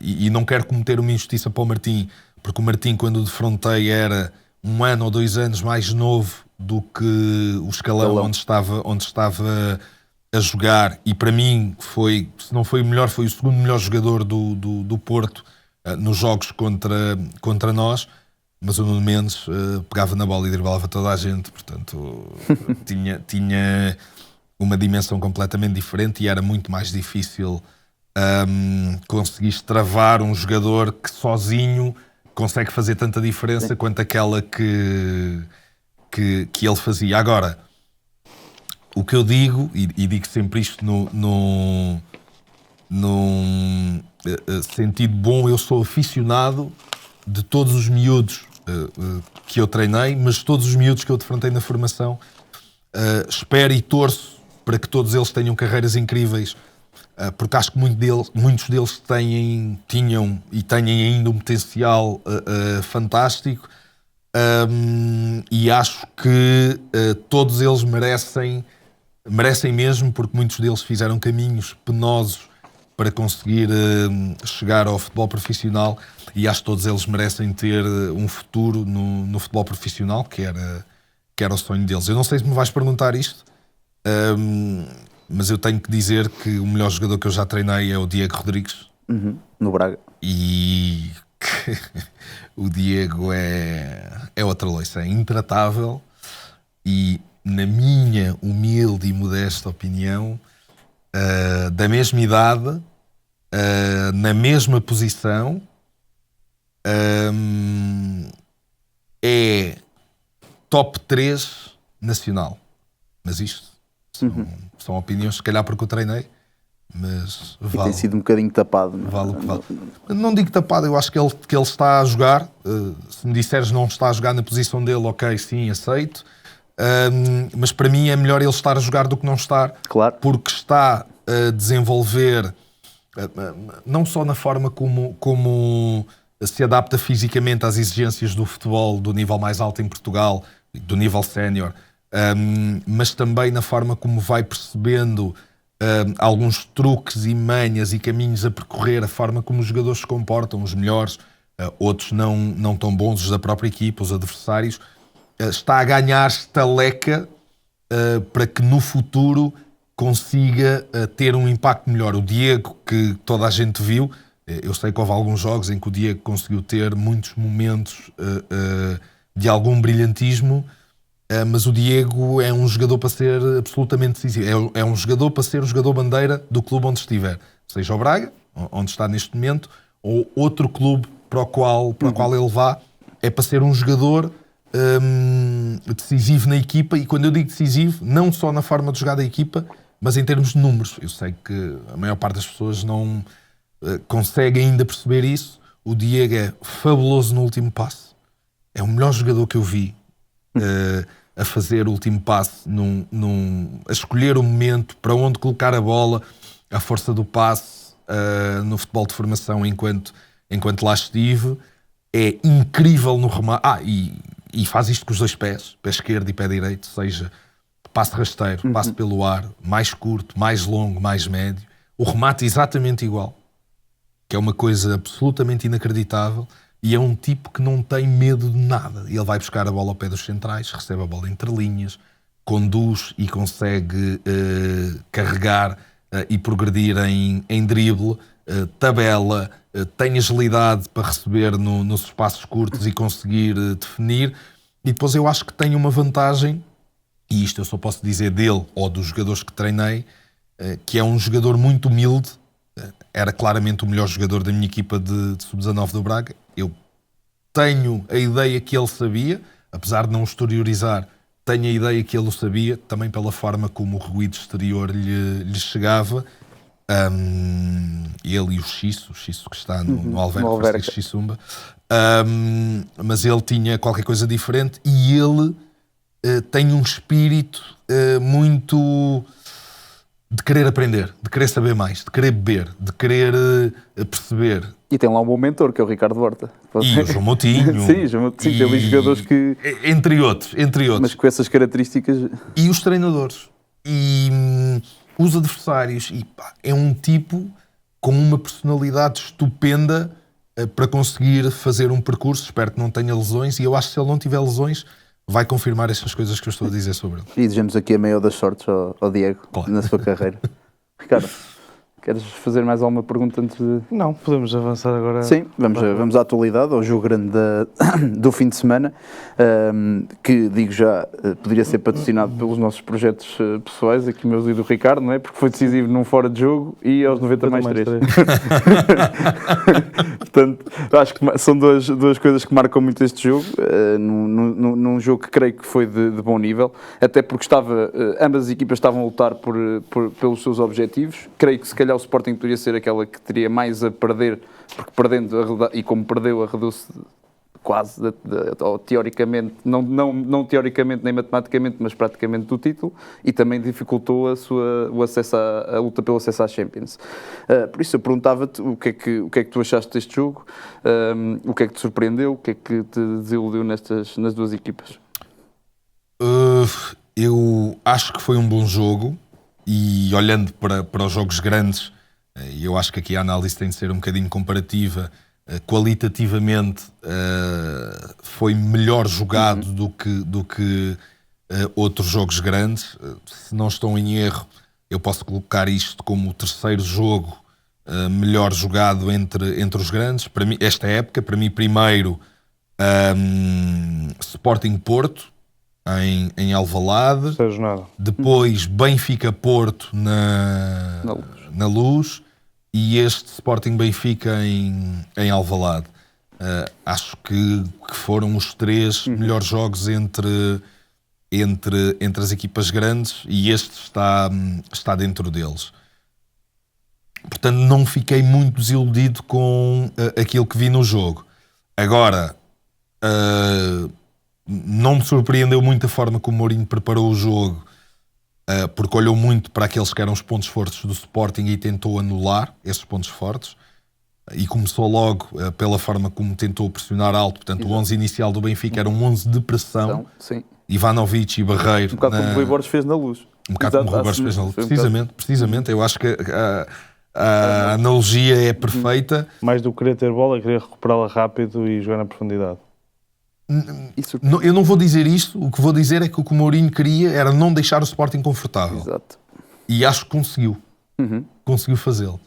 e não quero cometer uma injustiça para o Martim, porque o Martim, quando o defrontei, era 1 ano ou 2 anos mais novo do que o escalão onde estava a jogar, e para mim foi, se não foi o melhor, foi o segundo melhor jogador do Porto nos jogos contra nós. Mas o Nuno Mendes pegava na bola e driblava toda a gente, portanto tinha uma dimensão completamente diferente e era muito mais difícil conseguir travar um jogador que sozinho consegue fazer tanta diferença quanto aquela que ele fazia. Agora, o que eu digo, e digo sempre isto num sentido bom, eu sou aficionado de todos os miúdos que eu treinei, mas todos os miúdos que eu defrontei na formação, espero e torço para que todos eles tenham carreiras incríveis, porque acho que muitos deles tinham e têm ainda um potencial fantástico, e acho que todos eles merecem mesmo, porque muitos deles fizeram caminhos penosos para conseguir chegar ao futebol profissional, e acho que todos eles merecem ter um futuro no futebol profissional, que era o sonho deles. Eu não sei se me vais perguntar isto, mas eu tenho que dizer que o melhor jogador que eu já treinei é o Diego Rodrigues. No Braga. E o Diego é outra loiça, é intratável, e na minha humilde e modesta opinião, da mesma idade, na mesma posição, é top 3 nacional. Mas isto são opiniões, se calhar porque eu treinei, mas vale. Tem sido um bocadinho tapado. Vale o que vale. Não digo tapado, eu acho que ele está a jogar. Se me disseres não está a jogar na posição dele, ok, sim, aceito. Mas para mim é melhor ele estar a jogar do que não estar, claro, porque está a desenvolver, não só na forma como se adapta fisicamente às exigências do futebol do nível mais alto em Portugal, do nível sénior, mas também na forma como vai percebendo alguns truques e manhas e caminhos a percorrer, a forma como os jogadores se comportam, os melhores, outros não tão bons, os da própria equipa, os adversários. Está a ganhar estaleca para que no futuro consiga ter um impacto melhor. O Diego, que toda a gente viu, eu sei que houve alguns jogos em que o Diego conseguiu ter muitos momentos de algum brilhantismo, mas o Diego é um jogador para ser absolutamente decisivo. É um jogador para ser o jogador bandeira do clube onde estiver, seja o Braga, onde está neste momento, ou outro clube para o qual ele vá. É para ser um jogador decisivo na equipa, e quando eu digo decisivo, não só na forma de jogar da equipa, mas em termos de números. Eu sei que a maior parte das pessoas não consegue ainda perceber isso. O Diego é fabuloso no último passe. É o melhor jogador que eu vi a fazer o último passe, a escolher o momento, para onde colocar a bola, a força do passe no futebol de formação enquanto lá estive. É incrível no remate. E faz isto com os dois pés, pé esquerdo e pé direito, seja passe rasteiro, passe pelo ar, mais curto, mais longo, mais médio. O remate é exatamente igual, que é uma coisa absolutamente inacreditável, e é um tipo que não tem medo de nada. Ele vai buscar a bola ao pé dos centrais, recebe a bola entre linhas, conduz e consegue carregar e progredir em drible, tabela, tem agilidade para receber nos espaços curtos e conseguir definir. E depois eu acho que tem uma vantagem, e isto eu só posso dizer dele ou dos jogadores que treinei, que é um jogador muito humilde. Era claramente o melhor jogador da minha equipa de sub-19 do Braga. Eu tenho a ideia que ele sabia, apesar de não o exteriorizar, tenho a ideia que ele o sabia, também pela forma como o ruído exterior lhe chegava. Ele e o Xisso que está no Alverca, Xissumba. Mas ele tinha qualquer coisa diferente e ele tem um espírito muito de querer aprender, de querer saber mais, de querer beber, de querer perceber. E tem lá um bom mentor, que é o Ricardo Horta. E o João Moutinho. Sim, João Moutinho, tem ali jogadores que... Entre outros. Mas com essas características... E os treinadores. E os adversários. E, pá, é um tipo com uma personalidade estupenda para conseguir fazer um percurso. Espero que não tenha lesões. E eu acho que se ele não tiver lesões, vai confirmar estas coisas que eu estou a dizer sobre ele. E desejamos aqui a maior das sortes ao Diego, claro, na sua carreira. Ricardo, queres fazer mais alguma pergunta antes de... Não, podemos avançar agora. Sim, vamos à atualidade, ao jogo grande do fim de semana, que, digo já, poderia ser patrocinado pelos nossos projetos pessoais, aqui meus e do Ricardo, não é? Porque foi decisivo num fora de jogo e aos 90 mais 3. Portanto, acho que são duas coisas que marcam muito este jogo, num jogo que creio que foi de bom nível, até porque ambas as equipas estavam a lutar pelos seus objetivos. Creio que se calhar o Sporting poderia ser aquela que teria mais a perder, porque perdendo, e como perdeu, arredou-se quase, ou teoricamente, não teoricamente nem matematicamente, mas praticamente do título, e também dificultou o acesso a luta pelo acesso à Champions. Por isso eu perguntava-te o que é que tu achaste deste jogo, o que é que te surpreendeu, o que é que te desiludiu nas duas equipas? Eu acho que foi um bom jogo. E olhando para os jogos grandes, eu acho que aqui a análise tem de ser um bocadinho comparativa. Qualitativamente foi melhor jogado do que outros jogos grandes. Se não estou em erro, eu posso colocar isto como o terceiro jogo melhor jogado entre os grandes. Para mim, esta época, para mim, primeiro Sporting Porto em Alvalade, depois Benfica-Porto na Luz e este Sporting Benfica em Alvalade. Acho que foram os três melhores jogos entre as equipas grandes e este está dentro deles. Portanto, não fiquei muito desiludido com aquilo que vi no jogo. Agora, não me surpreendeu muito a forma como o Mourinho preparou o jogo, porque olhou muito para aqueles que eram os pontos fortes do Sporting e tentou anular esses pontos fortes. E começou logo pela forma como tentou pressionar alto. Portanto, exato, o 11 inicial do Benfica era um 11 de pressão. Sim. Ivanovic e Barreiro. Um bocado como o Rui Borges fez na Luz. Um bocado como o Rui Borges fez na Luz. Precisamente. Eu acho que a analogia é perfeita. Mais do que querer ter bola, querer recuperá-la rápido e jogar na profundidade. Eu não vou dizer isto. O que vou dizer é que o que o Mourinho queria era não deixar o Sporting confortável. Exato. E acho que conseguiu. Conseguiu fazê-lo.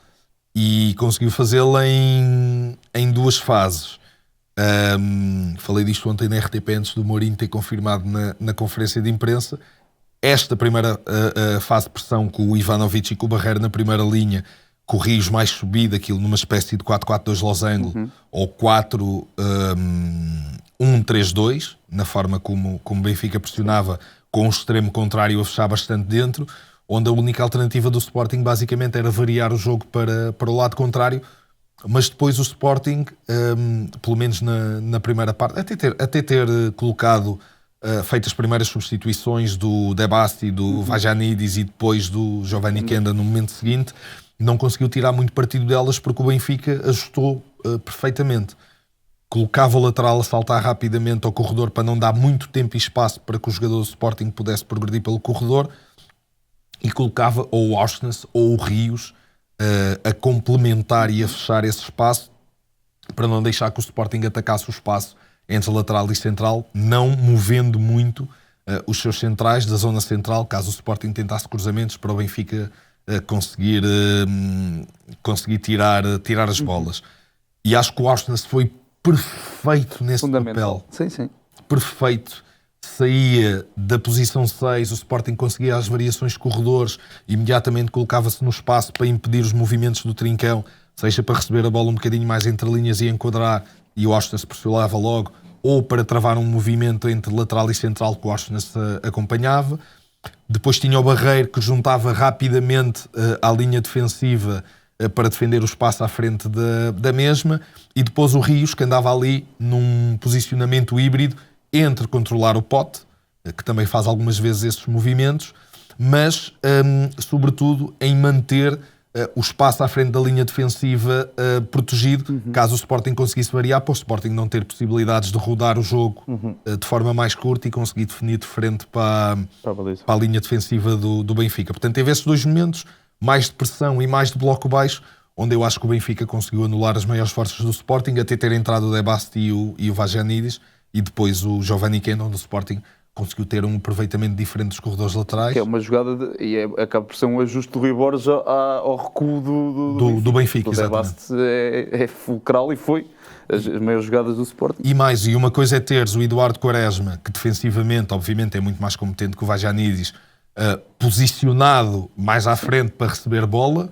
E conseguiu fazê-lo em duas fases. Falei disto ontem na RTP antes do Mourinho ter confirmado na conferência de imprensa. Esta primeira fase de pressão com o Ivanovic e com o Barreiro na primeira linha, com o Rios mais subido, aquilo numa espécie de 4-4-2 losango, ou 4-1-3-2, na forma como o Benfica pressionava, com o extremo contrário a fechar bastante dentro, onde a única alternativa do Sporting basicamente era variar o jogo para o lado contrário, mas depois o Sporting, pelo menos na primeira parte, até ter colocado, feito as primeiras substituições do Debasti, do Vajanidis e depois do Giovanni Kenda no momento seguinte, não conseguiu tirar muito partido delas porque o Benfica ajustou perfeitamente. Colocava o lateral a saltar rapidamente ao corredor para não dar muito tempo e espaço para que o jogador do Sporting pudesse progredir pelo corredor, e colocava ou o Auschwitz ou o Rios a complementar e a fechar esse espaço para não deixar que o Sporting atacasse o espaço entre lateral e central, não movendo muito os seus centrais da zona central, caso o Sporting tentasse cruzamentos para o Benfica conseguir tirar as bolas. E acho que o Aursnes foi perfeito nesse Fundamental. papel. Sim. Perfeito. Saía da posição 6, o Sporting conseguia as variações de corredores, imediatamente colocava-se no espaço para impedir os movimentos do Trincão, seja para receber a bola um bocadinho mais entre linhas e enquadrar, e o Aursnes se pressionava logo, ou para travar um movimento entre lateral e central que o Aursnes acompanhava. Depois tinha o Barreiro, que juntava rapidamente à linha defensiva para defender o espaço à frente da mesma, e depois o Rios, que andava ali num posicionamento híbrido entre controlar o Pote, que também faz algumas vezes esses movimentos, mas sobretudo em manter o espaço à frente da linha defensiva protegido, caso o Sporting conseguisse variar, para o Sporting não ter possibilidades de rodar o jogo de forma mais curta e conseguir definir de frente para a linha defensiva do Benfica. Portanto, teve esses dois momentos, mais de pressão e mais de bloco baixo, onde eu acho que o Benfica conseguiu anular as maiores forças do Sporting, até ter entrado o De Bast e o Vagianidis, e depois o Giovanni Kenda, onde o Sporting conseguiu ter um aproveitamento diferente dos corredores laterais. Que é uma jogada, acaba por ser um ajuste do Rui Borges ao recuo do Benfica. O De Bast é fulcral e foi as maiores jogadas do Sporting. E uma coisa é teres o Eduardo Quaresma, que defensivamente, obviamente, é muito mais competente que o Vagianidis, posicionado mais à frente para receber bola.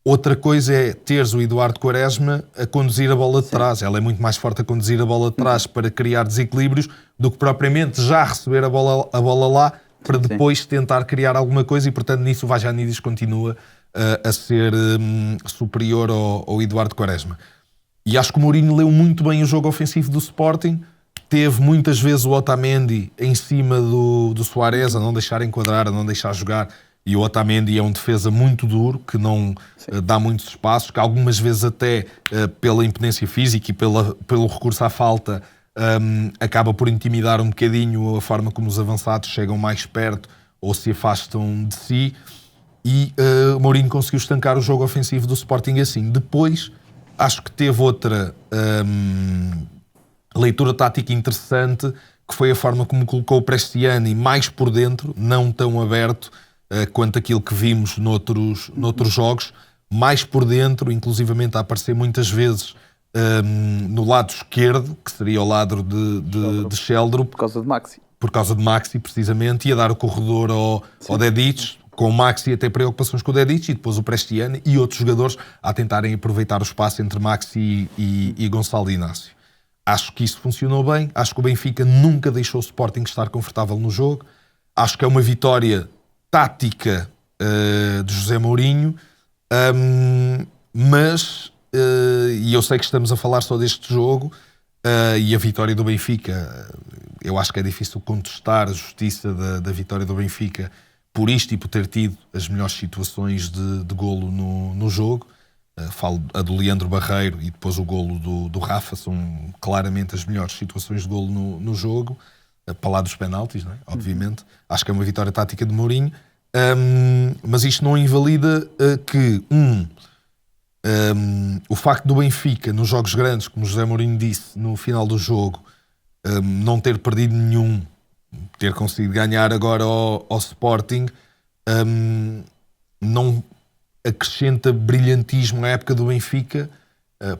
Outra coisa é teres o Eduardo Quaresma a conduzir a bola de trás. Ela é muito mais forte a conduzir a bola de trás para criar desequilíbrios do que propriamente já receber a bola lá para depois tentar criar alguma coisa, e portanto nisso o Vagianidis continua a ser superior ao Eduardo Quaresma. E acho que o Mourinho leu muito bem o jogo ofensivo do Sporting. Teve muitas vezes o Otamendi em cima do Suárez, a não deixar enquadrar, a não deixar jogar. E o Otamendi é um defesa muito duro, que não dá muitos espaços, que algumas vezes até pela impotência física e pelo recurso à falta acaba por intimidar um bocadinho a forma como os avançados chegam mais perto ou se afastam de si. E o Mourinho conseguiu estancar o jogo ofensivo do Sporting assim. Depois, acho que teve outra leitura tática interessante, que foi a forma como colocou o Prestiani mais por dentro, não tão aberto quanto aquilo que vimos noutros jogos, mais por dentro, inclusivamente a aparecer muitas vezes no lado esquerdo, que seria ao lado de Sheldrup. Por causa de Maxi, precisamente, e a dar o corredor ao Dedic, com o Maxi até preocupações com o Dedic, e depois o Prestiani e outros jogadores a tentarem aproveitar o espaço entre Maxi e Gonçalo Inácio. Acho que isso funcionou bem, acho que o Benfica nunca deixou o Sporting estar confortável no jogo, acho que é uma vitória tática de José Mourinho, mas, e eu sei que estamos a falar só deste jogo, e a vitória do Benfica, eu acho que é difícil contestar a justiça da vitória do Benfica por isto e por ter tido as melhores situações de golo no jogo. Falo a do Leandro Barreiro e depois o golo do Rafa, são claramente as melhores situações de golo no jogo, para lá dos penaltis, não é? Obviamente. Acho que é uma vitória tática de Mourinho, mas isto não invalida que o facto do Benfica nos jogos grandes, como José Mourinho disse no final do jogo, não ter perdido nenhum, ter conseguido ganhar agora ao Sporting, não acrescenta brilhantismo à época do Benfica,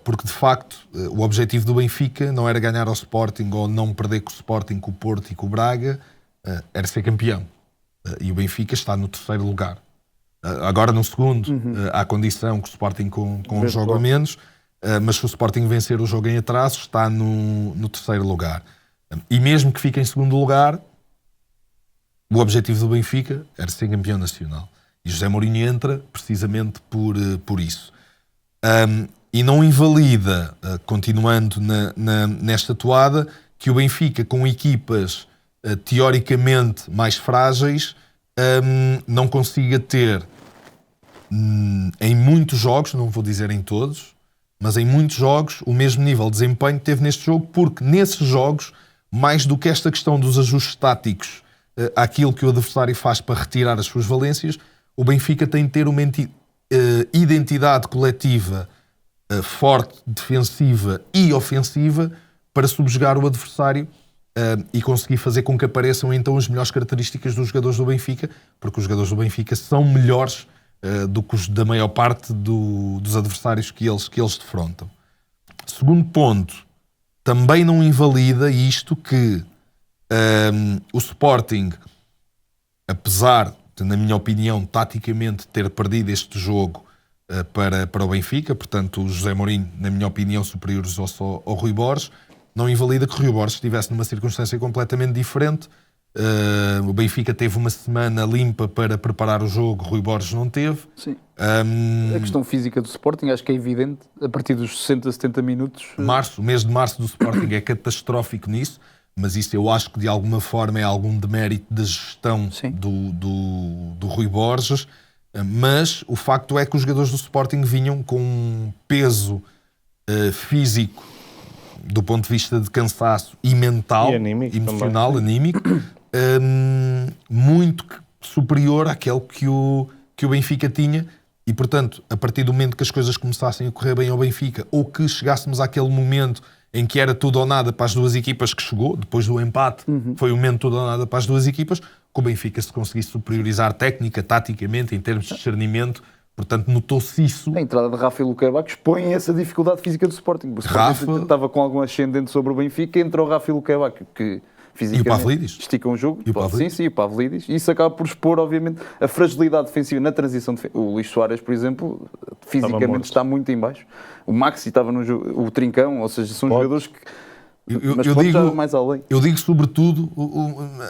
porque de facto o objetivo do Benfica não era ganhar ao Sporting ou não perder com o Sporting, com o Porto e com o Braga, era ser campeão. E o Benfica está no terceiro lugar. Agora no segundo, há condição que o Sporting com um jogo a menos, mas se o Sporting vencer o jogo em atraso, está no terceiro lugar. E mesmo que fique em segundo lugar, o objetivo do Benfica era ser campeão nacional. E José Mourinho entra precisamente por isso. E não invalida, continuando nesta toada, que o Benfica, com equipas teoricamente mais frágeis, não consiga ter em muitos jogos, não vou dizer em todos, mas em muitos jogos, o mesmo nível de desempenho que teve neste jogo, porque nesses jogos, mais do que esta questão dos ajustes táticos àquilo que o adversário faz para retirar as suas valências, o Benfica tem de ter uma identidade coletiva forte, defensiva e ofensiva para subjugar o adversário e conseguir fazer com que apareçam então as melhores características dos jogadores do Benfica, porque os jogadores do Benfica são melhores do que os da maior parte dos adversários que eles defrontam. Segundo ponto, também não invalida isto que o Sporting, apesar de, na minha opinião, taticamente ter perdido este jogo para o Benfica, portanto o José Mourinho, na minha opinião, superiores ao Rui Borges, não invalida que o Rui Borges estivesse numa circunstância completamente diferente. O Benfica teve uma semana limpa para preparar o jogo, Rui Borges não teve. Sim. A questão física do Sporting acho que é evidente, a partir dos 60, 70 minutos. O mês de março do Sporting é catastrófico nisso, mas isso eu acho que de alguma forma é algum demérito da gestão do Rui Borges. Mas o facto é que os jogadores do Sporting vinham com um peso físico, do ponto de vista de cansaço e mental, e anímico, emocional, também. anímico, muito superior àquele que o Benfica tinha. E, portanto, a partir do momento que as coisas começassem a correr bem ao Benfica, ou que chegássemos àquele momento em que era tudo ou nada para as duas equipas, que chegou, depois do empate, foi o momento tudo ou nada para as duas equipas, que o Benfica se conseguisse superiorizar técnica, taticamente, em termos de discernimento. Portanto, notou-se isso. A entrada de Rafa e Luquebac expõe essa dificuldade física do Sporting. O Sporting estava com algum ascendente sobre o Benfica, entrou Rafa e Luquebac, que fisicamente E o Pavlidis? esticam o jogo. E o Pavlidis? Sim, o Pavlidis. E isso acaba por expor, obviamente, a fragilidade defensiva na transição. O Luís Soares, por exemplo, fisicamente está muito em baixo. O Maxi estava no jogo, o Trincão, ou seja, são jogadores que... Mas eu digo, mais além. Eu digo sobretudo,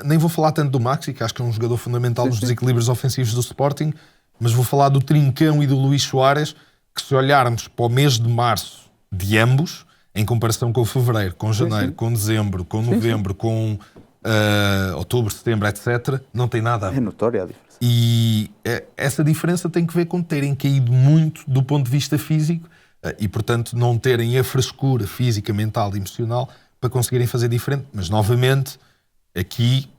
nem vou falar tanto do Maxi, que acho que é um jogador fundamental nos desequilíbrios ofensivos do Sporting, mas vou falar do Trincão e do Luís Soares, que se olharmos para o mês de março de ambos, em comparação com fevereiro, com janeiro, com dezembro, com novembro, com outubro, setembro, etc., não tem nada a ver. É notória a diferença. E essa diferença tem que ver com terem caído muito do ponto de vista físico e, portanto, não terem a frescura física, mental e emocional para conseguirem fazer diferente. Mas, novamente, aqui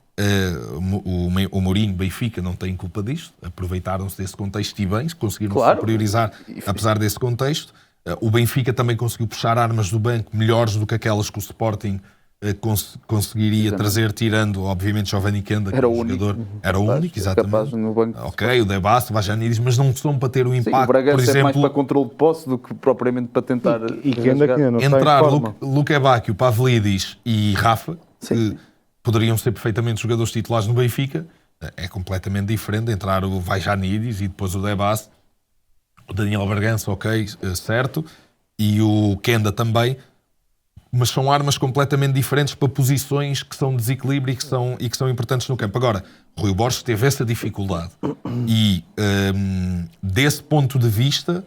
o Mourinho, Benfica, não tem culpa disto. Aproveitaram-se desse contexto e bem, conseguiram superiorizar apesar desse contexto. O Benfica também conseguiu puxar armas do banco melhores do que aquelas que o Sporting conseguiria trazer, tirando, obviamente, Giovanni Kenda, que Era o o único. jogador era o único, exatamente. Capaz no banco. Ok, o Debasso, o Vajanidis, mas não são para ter o impacto, o Bragança por exemplo... é mais para controle de posse do que propriamente para tentar... E Kenda que não está em entrar forma. Luquebac, Pavlidis e Rafa, que poderiam ser perfeitamente jogadores titulares no Benfica, é completamente diferente. Entrar o Vajanidis e depois o Debasso, o Daniel Bragança, ok, certo, e o Kenda também, mas são armas completamente diferentes para posições que são de desequilíbrio e que são importantes no campo. Agora, Rui Borges teve essa dificuldade e, desse ponto de vista,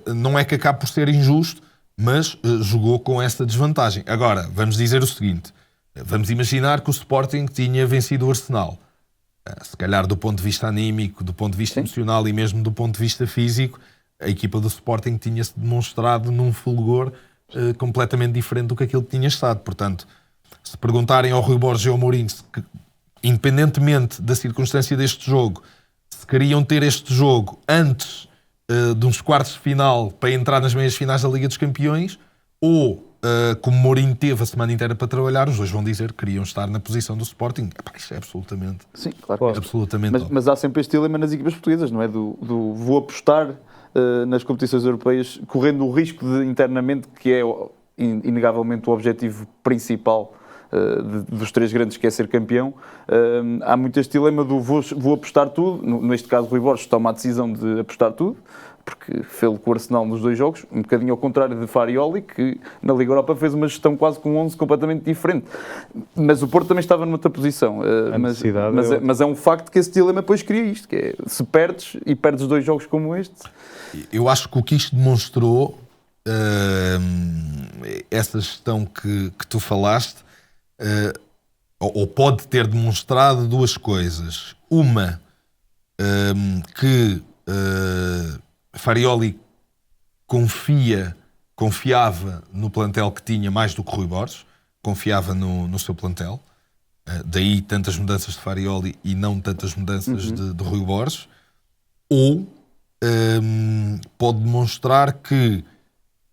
não é que acabe por ser injusto, mas jogou com essa desvantagem. Agora, vamos dizer o seguinte, vamos imaginar que o Sporting tinha vencido o Arsenal. Se calhar do ponto de vista anímico, do ponto de vista emocional e mesmo do ponto de vista físico, a equipa do Sporting tinha-se demonstrado num fulgor completamente diferente do que aquilo que tinha estado. Portanto, se perguntarem ao Rui Borges e ao Mourinho, independentemente da circunstância deste jogo, se queriam ter este jogo antes de uns quartos de final para entrar nas meias finais da Liga dos Campeões, ou como Mourinho teve a semana inteira para trabalhar, os dois vão dizer que queriam estar na posição do Sporting. Isso é absolutamente... Sim, claro. Absolutamente mas há sempre este dilema nas equipas portuguesas, não é? Do vou apostar nas competições europeias, correndo o risco de, internamente, que é inegavelmente o objetivo principal dos três grandes, que é ser campeão. Há muito este dilema do vou apostar tudo. Neste caso, Rui Borges toma a decisão de apostar tudo, porque fez-lo com o Arsenal nos dois jogos, um bocadinho ao contrário de Farioli, que na Liga Europa fez uma gestão quase com 11 completamente diferente. Mas o Porto também estava noutra posição. Mas é um facto que esse dilema depois cria isto, que é, se perdes, e perdes dois jogos como este... Eu acho que o que isto demonstrou, essa gestão que tu falaste, ou pode ter demonstrado duas coisas. Uma, que Farioli confiava no plantel que tinha mais do que Rui Borges, confiava no seu plantel, daí tantas mudanças de Farioli e não tantas mudanças de Rui Borges. Ou pode demonstrar que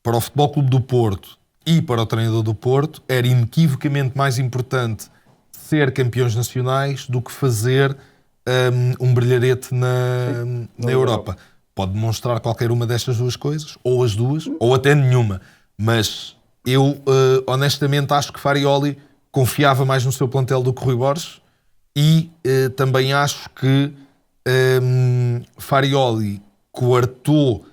para o Futebol Clube do Porto e para o treinador do Porto era inequivocamente mais importante ser campeões nacionais do que fazer um brilharete na Europa. Pode demonstrar qualquer uma destas duas coisas, ou as duas, ou até nenhuma. Mas eu, honestamente, acho que Farioli confiava mais no seu plantel do que Rui Borges e também acho que Farioli coartou,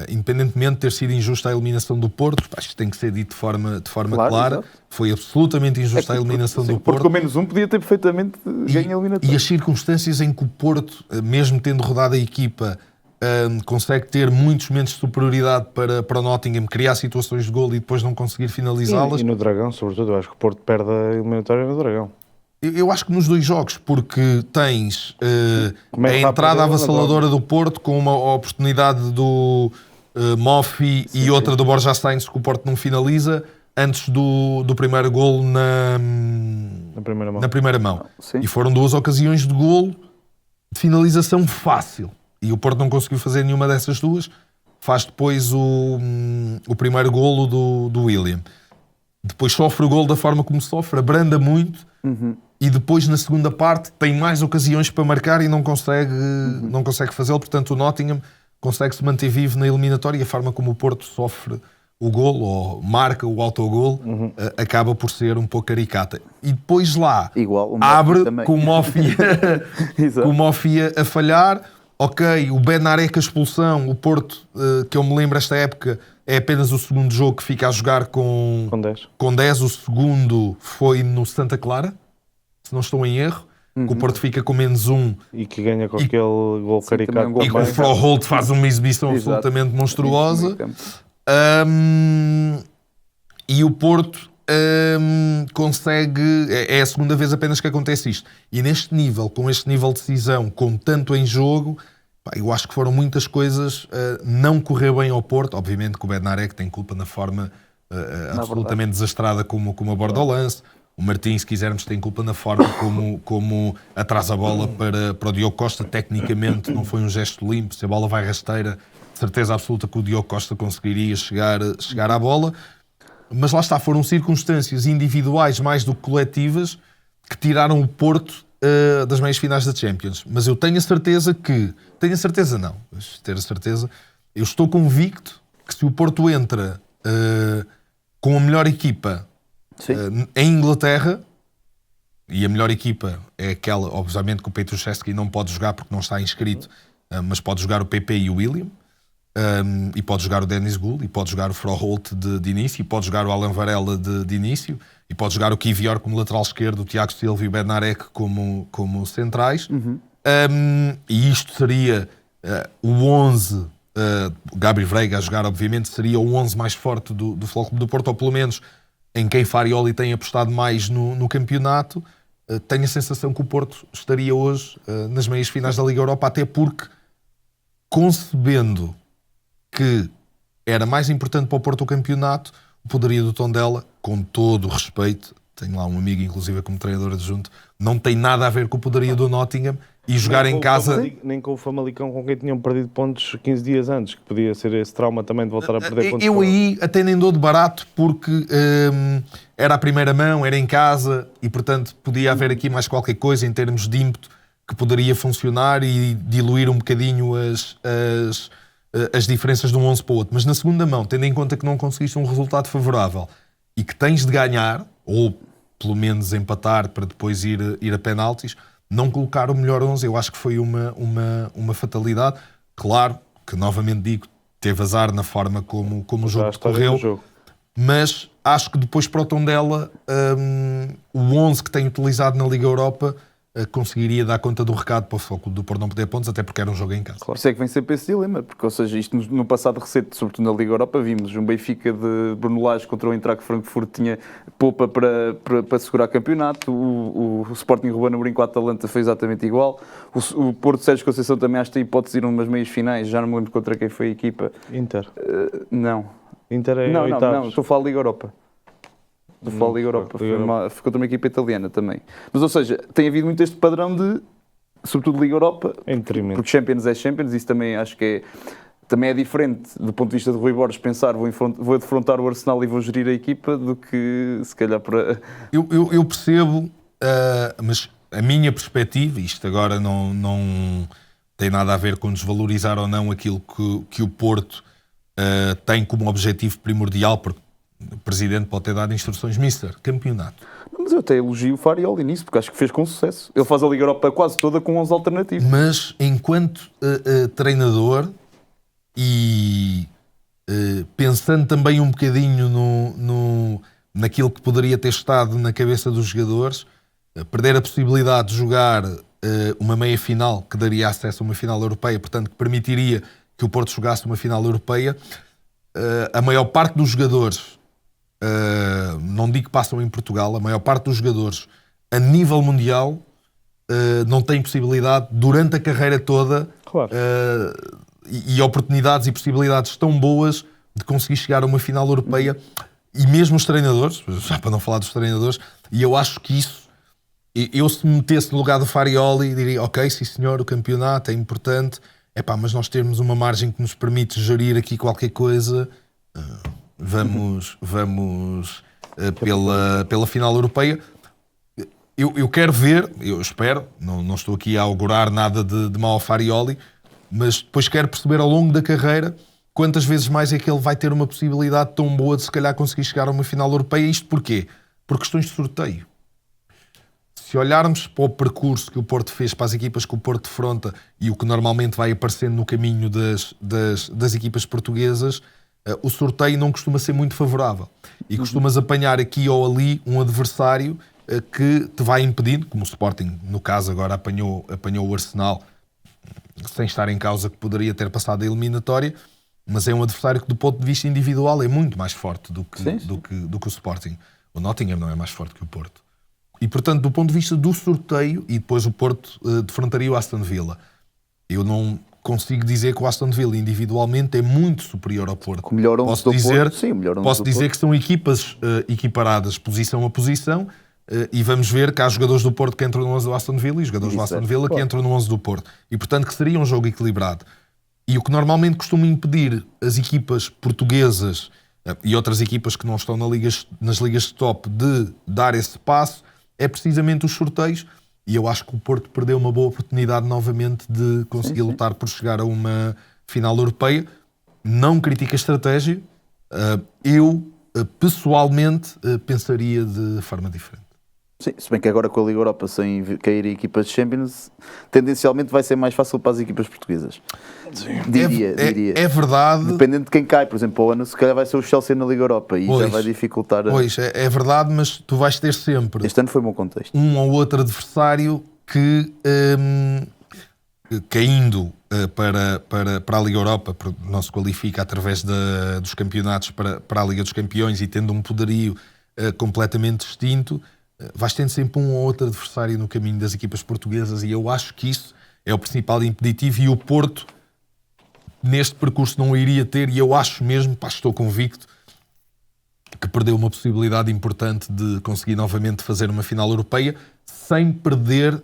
independentemente de ter sido injusta a eliminação do Porto, acho que tem que ser dito de forma Claro, clara, exato. foi absolutamente injusta a eliminação do O Porto Porto. com menos um podia ter perfeitamente ganho a E eliminatória. as circunstâncias em que o Porto, mesmo tendo rodado a equipa, consegue ter muitos momentos de superioridade para o Nottingham, criar situações de golo e depois não conseguir finalizá-las. E no Dragão, sobretudo, eu acho que o Porto perde a eliminatória no Dragão. Eu acho que nos dois jogos, porque tens Como é a que está a entrada perder, avassaladora do Porto com uma oportunidade do Moffi e outra do Borja Sainz que o Porto não finaliza antes do primeiro golo Na primeira mão. na primeira mão. Sim. E foram duas ocasiões de golo de finalização fácil. E o Porto não conseguiu fazer nenhuma dessas duas. Faz depois o primeiro golo do William. Depois sofre o golo da forma como sofre, abranda muito. E depois, na segunda parte, tem mais ocasiões para marcar e não consegue fazê-lo. Portanto, o Nottingham consegue se manter vivo na eliminatória e a forma como o Porto sofre o golo ou marca o autogolo acaba por ser um pouco caricata. E depois lá Igual, o Moffi abre também. com o Moffi Exato. com o Moffi a falhar. Ok, o Benarek a expulsão, o Porto, que eu me lembro esta época, é apenas o segundo jogo que fica a jogar com 10. com 10. O segundo foi no Santa Clara, se não estou em erro, que o Porto fica com menos um E que ganha com aquele gol também caricato. um gol e com o bem. Froholt faz uma exibição Exato. absolutamente monstruosa. Meio campo. E o Porto consegue... É a segunda vez apenas que acontece isto. E neste nível, com este nível de decisão, com tanto em jogo, pá, eu acho que foram muitas coisas não correr bem ao Porto. Obviamente que o Bednarek tem culpa na forma absolutamente desastrada como aborda o lance. O Martins, se quisermos, tem culpa na forma como atrasa a bola para o Diogo Costa. Tecnicamente não foi um gesto limpo. Se a bola vai rasteira, certeza absoluta que o Diogo Costa conseguiria chegar à bola. Mas lá está, foram circunstâncias individuais mais do que coletivas que tiraram o Porto das meias finais da Champions. Mas eu tenho a certeza que... Tenho a certeza não, mas ter a certeza... Eu estou convicto que se o Porto entra com a melhor equipa em Inglaterra, e a melhor equipa é aquela, obviamente, que o Petruševski não pode jogar porque não está inscrito, mas pode jogar o PP e o William, e pode jogar o Dennis Gould, e pode jogar o Froholt de início, e pode jogar o Alan Varela de início, e pode jogar o Kivior como lateral esquerdo, o Tiago Silva e o Bednarek como centrais. E isto seria o 11, o Gabi Veiga a jogar, obviamente, seria o 11 mais forte do Futebol Clube do Porto, ou pelo menos em quem Farioli tem apostado mais no campeonato. Tenho a sensação que o Porto estaria hoje nas meias finais da Liga Europa, até porque, concebendo que era mais importante para o Porto o campeonato, o poderio do Tondela, com todo o respeito, tenho lá um amigo, inclusive, como treinador adjunto, não tem nada a ver com o poderio do Nottingham, e jogar em casa... Nem com o Famalicão, com quem tinham perdido pontos 15 dias antes, que podia ser esse trauma também de voltar a perder pontos. Eu aí até nem dou de barato, porque era a primeira mão, era em casa, e portanto podia haver aqui mais qualquer coisa em termos de ímpeto que poderia funcionar e diluir um bocadinho as diferenças de um 11 para o outro. Mas na segunda mão, tendo em conta que não conseguiste um resultado favorável e que tens de ganhar, ou pelo menos empatar para depois ir a penaltis, não colocar o melhor 11, eu acho que foi uma fatalidade. Claro que, novamente digo, teve azar na forma como o jogo decorreu, mas acho que depois para o Tondela, o 11 que tem utilizado na Liga Europa conseguiria dar conta do recado para o Futebol Clube do Porto não perder pontos, até porque era um jogo em casa. Claro. Isso é que vem sempre esse dilema, porque, ou seja, isto no passado recente, sobretudo na Liga Europa, vimos um Benfica de Bruno Lage contra o Eintracht Frankfurt, tinha poupa para segurar campeonato, o Sporting Ruben Amorim com a Atalanta foi exatamente igual, o Porto Sérgio Conceição também acho que tem hipótese de ir a umas meias finais, já não me lembro contra quem foi a equipa. Inter. Não. Inter é Não, oitavos. estou a falar da Liga Europa. Do Futebol Liga Europa, foi contra uma equipa italiana também. Mas, ou seja, tem havido muito este padrão de, sobretudo Liga Europa, porque Champions é Champions, isso também acho que também é diferente do ponto de vista de Rui Borges pensar vou defrontar o Arsenal e vou gerir a equipa do que se calhar para... Eu percebo, mas a minha perspectiva, isto agora não tem nada a ver com desvalorizar ou não aquilo que o Porto tem como objetivo primordial, porque o Presidente pode ter dado instruções, Mister, campeonato. Mas eu até elogio o Farioli nisso, porque acho que fez com sucesso. Ele faz a Liga Europa quase toda com 11 alternativos. Mas enquanto treinador e pensando também um bocadinho naquilo que poderia ter estado na cabeça dos jogadores, perder a possibilidade de jogar uma meia-final que daria acesso a uma final europeia, portanto que permitiria que o Porto jogasse uma final europeia, a maior parte dos jogadores, não digo que passam em Portugal, a maior parte dos jogadores a nível mundial não tem possibilidade durante a carreira toda Claro. e oportunidades e possibilidades tão boas de conseguir chegar a uma final europeia. E mesmo os treinadores, já para não falar dos treinadores, e eu acho que isso, eu se me metesse no lugar do Farioli, diria, ok, sim senhor, o campeonato é importante, mas nós temos uma margem que nos permite gerir aqui qualquer coisa, vamos pela final europeia. Eu quero ver, eu espero, não estou aqui a augurar nada de mau ao Farioli, mas depois quero perceber ao longo da carreira quantas vezes mais é que ele vai ter uma possibilidade tão boa de se calhar conseguir chegar a uma final europeia. Isto porquê? Por questões de sorteio. Se olharmos para o percurso que o Porto fez para as equipas que o Porto defronta e o que normalmente vai aparecendo no caminho das equipas portuguesas, o sorteio não costuma ser muito favorável. E costumas apanhar aqui ou ali um adversário que te vai impedindo, como o Sporting, no caso agora apanhou o Arsenal, sem estar em causa que poderia ter passado a eliminatória, mas é um adversário que do ponto de vista individual é muito mais forte do que o Sporting. O Nottingham não é mais forte que o Porto. E portanto, do ponto de vista do sorteio, e depois o Porto defrontaria o Aston Villa, eu não consigo dizer que o Aston Villa individualmente é muito superior ao Porto. Com o melhor 11 do Porto, sim, o melhor 11 posso do dizer Porto. que são equipas equiparadas posição a posição, e vamos ver que há jogadores do Porto que entram no 11 do Aston Villa e jogadores do Aston Villa que entram no 11 do Porto. E portanto que seria um jogo equilibrado. E o que normalmente costuma impedir as equipas portuguesas e outras equipas que não estão nas ligas de top de dar esse passo é precisamente os sorteios. E eu acho que o Porto perdeu uma boa oportunidade novamente de conseguir lutar por chegar a uma final europeia. Não critico a estratégia. Eu, pessoalmente, pensaria de forma diferente. Sim, se bem que agora com a Liga Europa sem cair em equipas de Champions, tendencialmente vai ser mais fácil para as equipas portuguesas. Diria. É verdade. Dependendo de quem cai, por exemplo, o ano se calhar vai ser o Chelsea na Liga Europa e já vai dificultar. Pois, é verdade, mas tu vais ter sempre Este ano foi um bom contexto. Um ou outro adversário que, caindo para a Liga Europa, não se qualifica através dos campeonatos para a Liga dos Campeões e tendo um poderio completamente distinto, vais tendo sempre um ou outro adversário no caminho das equipas portuguesas, e eu acho que isso é o principal impeditivo, e o Porto neste percurso não o iria ter, e eu acho mesmo, estou convicto, que perdeu uma possibilidade importante de conseguir novamente fazer uma final europeia sem perder